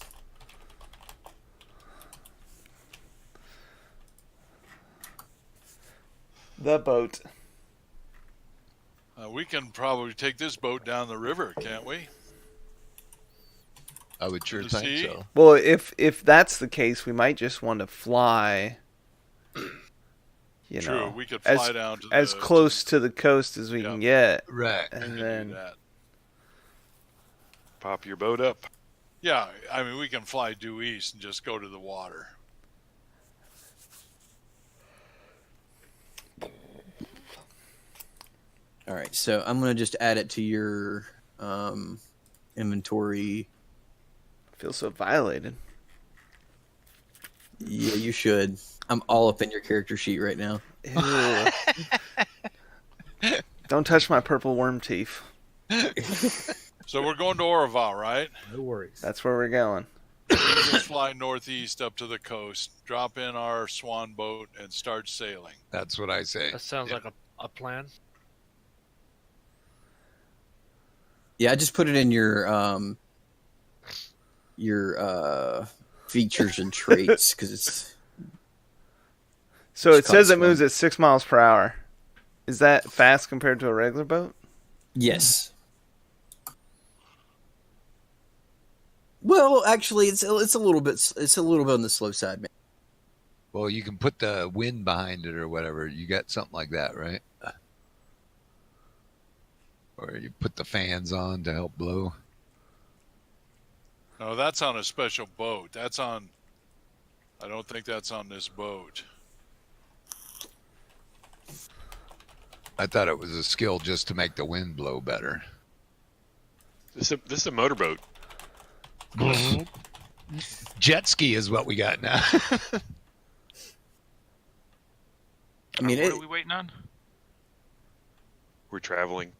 The boat. We can probably take this boat down the river, can't we? I would sure the think sea? so. Well, if that's the case, we might just want to fly. You True, know, we could fly as down to as close to the coast as we Yeah. can get, Right. and do then that. Pop your boat up. Yeah, I mean, we can fly due east and just go to the water. All right, so I'm gonna just add it to your inventory. I feel so violated. Yeah, you should. I'm all up in your character sheet right now. Ew. Don't touch my purple worm teeth. So we're going to Oreval, right? No worries. That's where we're going. We just fly northeast up to the coast, drop in our swan boat, and start sailing. That's what I say. That sounds Yeah. like a plan. Yeah, I just put it in your features and traits because it's So it It's called says it swan. moves at 6 miles per hour. Is that fast compared to a regular boat? yes. Well, actually, it's a little bit on the slow side, man. Well, you can put the wind behind it or whatever. You got something like that, right? Or you put the fans on to help blow. No, that's on a special boat. I don't think that's on this boat. I thought it was a skill just to make the wind blow better. This is a motorboat. Jet ski is what we got now. I mean, what are we waiting on? We're traveling.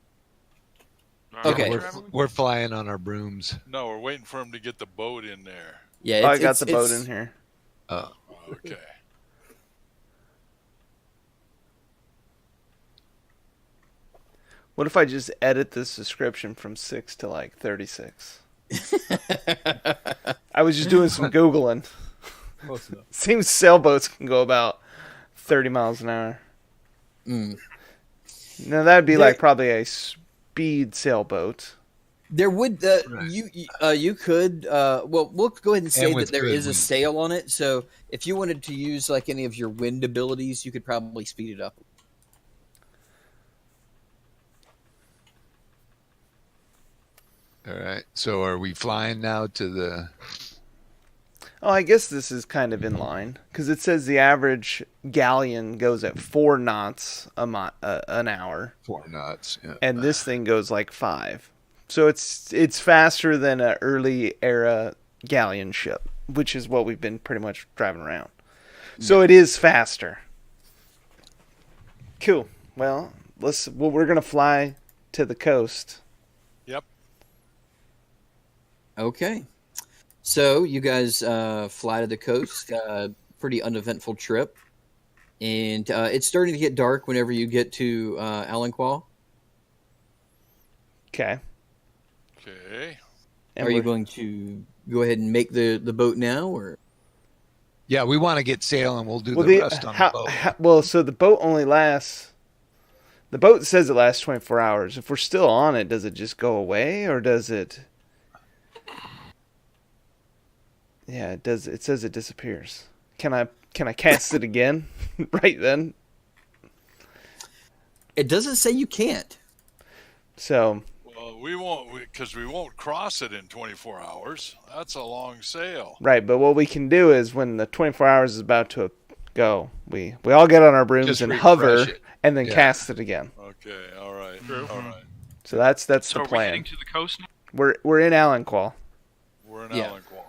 Okay. We're flying on our brooms. No, we're waiting for him to get the boat in there. yeah, Oh, I got the boat in here. Okay. What if I just edit this description from 6 to like 36? I was just doing some Googling. Close enough. Seems sailboats can go about 30 miles an hour. Mm. Now that'd be There- like probably a speed sailboat. There would Right. you could well we'll go ahead and say And that with there good is a wind. sail on it. So if you wanted to use like any of your wind abilities, you could probably speed it up. All right. So are we flying now to the... Oh, I guess this is kind of in line because it says the average galleon goes at 4 knots an hour, 4 knots? Yeah. and this thing goes like 5. So it's faster than an early era galleon ship, which is what we've been pretty much driving around. So it is faster. Cool. Well, we're gonna fly to the coast. Yep. Okay. So you guys fly to the coast. Pretty uneventful trip, and it's starting to get dark whenever you get to Alanqual. Okay. Okay. And Are you we're- going to go ahead and make the boat now, or Yeah, we want to get sailing. We'll do Well, the rest on the boat. well, so the boat only lasts. The boat says it lasts 24 hours. If we're still on it, does it just go away, or does it? Yeah, it does. It says it disappears. Can I cast it again? Right then. it doesn't say you can't? So Well, we won't cross it in 24 hours. That's a long sail. right, but what we can do is when the 24 hours is about to go, we all get on our brooms Just and refresh hover, it. and then Yeah. cast it again. Okay. All right. True. All right. So that's So the are we plan. heading to the coast now? We're in Alanqual. We're in Yeah. Alanqual.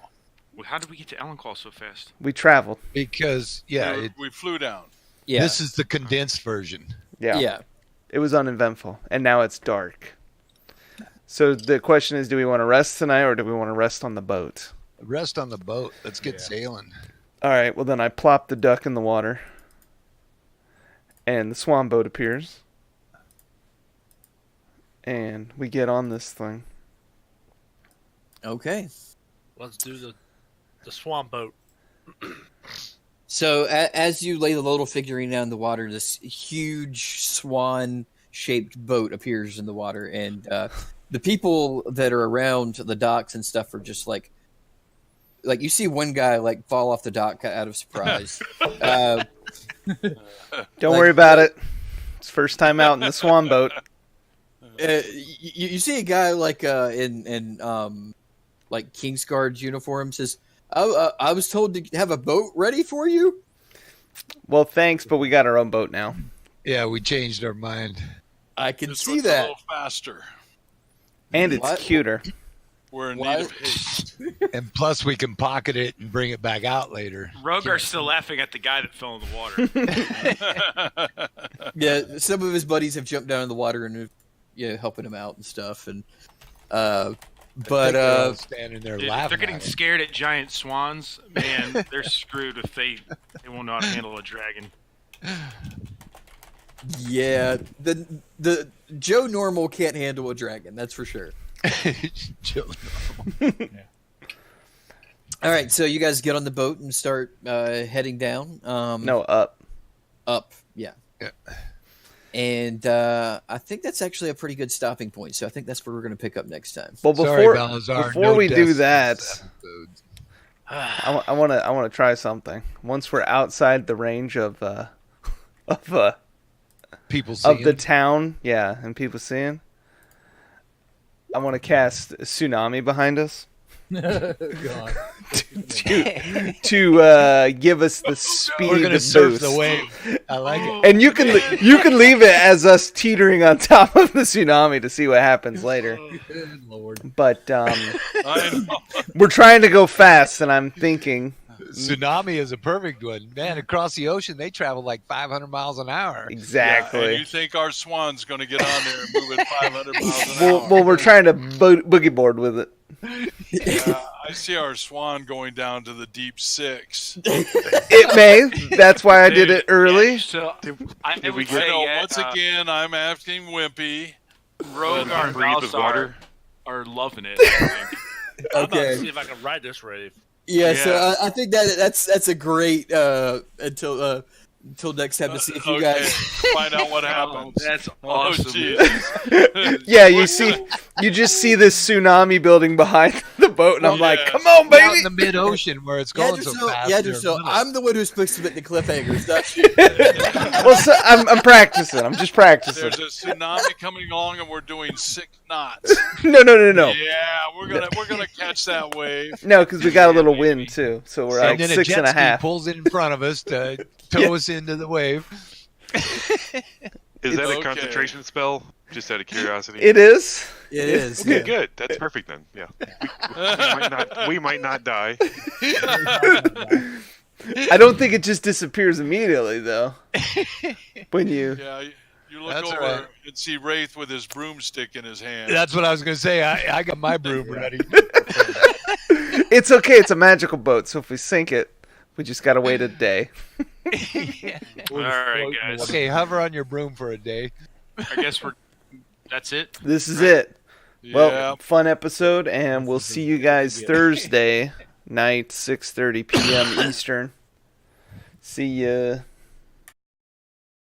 Well, how did we get to Alenclaw so fast? We traveled. Because we flew down. Yeah. this is the condensed version. Yeah. Yeah. It was uneventful, and now it's dark. So the question is, do we want to rest tonight, or do we want to rest on the boat? Rest on the boat. Let's get sailing. All right, well then I plop the duck in the water, and the swan boat appears, and we get on this thing. Okay. Let's do the swan boat. So as you lay the little figurine down in the water, this huge swan-shaped boat appears in the water, and the people that are around the docks and stuff are just like you see one guy like fall off the dock out of surprise. Don't worry about it. It's first time out in the swan boat. You see a guy like in like Kingsguard's uniform says, I was told to have a boat ready for you. Well, thanks, but we got our own boat now. Yeah, we changed our mind. I can This see one's a that. little faster. And it's What? cuter. We're in What? need of haste. And plus, we can pocket it and bring it back out later. Rogar's still laughing at the guy that fell in the water. Yeah, some of his buddies have jumped down in the water and helping him out and stuff. And They're all standing there Dude, if laughing. they're getting at it. scared at giant swans, man, they're screwed if they won't know how to handle a dragon. yeah, the Joe Normal can't handle a dragon, that's for sure. Chill. All right, so you guys get on the boat and start heading down. No, up. Up, yeah. Yeah. And I think that's actually a pretty good stopping point. So I think that's where we're going to pick up next time. Well, Sorry, before Balazar, before no we do deaths that, this episode. I want to try something. Once we're outside the range of People seeing. the town, yeah, and people seeing, I want to cast Tsunami behind us God. to give us the speed We're gonna boost. surf the wave. I like it. And you can leave it as us teetering on top of the tsunami to see what happens later. Good Lord. But I know. we're trying to go fast, and I'm thinking Tsunami is a perfect one. Man, across the ocean, they travel like 500 miles an hour. Yeah, exactly. and you think our swan's going to get on there and move at 500 miles an hour? Well, we're trying to boogie board with it. I see our swan going down to the deep six. It may. That's why I did it early. So I Did we would get- say, I know, once again, I'm asking Wimpy. Rogar and Breathe with water. Balthazar are loving it. I think. I'm about to Okay. see if I can ride this wave. Yeah, so Yeah. I think that's a great until next time to see if you Okay, guys. find out what happens. That's Oh, awesome. jeez. Yeah, you just see this tsunami building behind the boat, and I'm like, Yeah. come on, Out in baby. the mid-ocean where it's Yeah, going so fast. yeah, they're so little. I'm the one who's supposed to make the cliffhangers, not you. Well, so I'm practicing. I'm just practicing. There's a tsunami coming along, and we're doing 6 knots. No. Yeah, we're gonna catch that wave. No, because we got a little Yeah, wind baby. too, so we're and like then 6 a jet and a ski half. pulls in front of us to tow us into the wave. Is that a Okay. concentration spell? Just out of curiosity. It is. It is. Okay, Yeah. good. That's perfect then. Yeah. We might not die. I don't think it just disappears immediately though. When you, Yeah, you look That's over all right. and see Wraith with his broomstick in his hand. That's what I was going to say. I got my broom ready. it's okay. It's a magical boat, so if we sink it, we just gotta wait a day. All right, guys. Okay, hover on your broom for a day. I guess that's it. This is it. Yeah. Well, fun episode, and we'll see you guys Thursday night, 6:30 p.m. Eastern. See ya.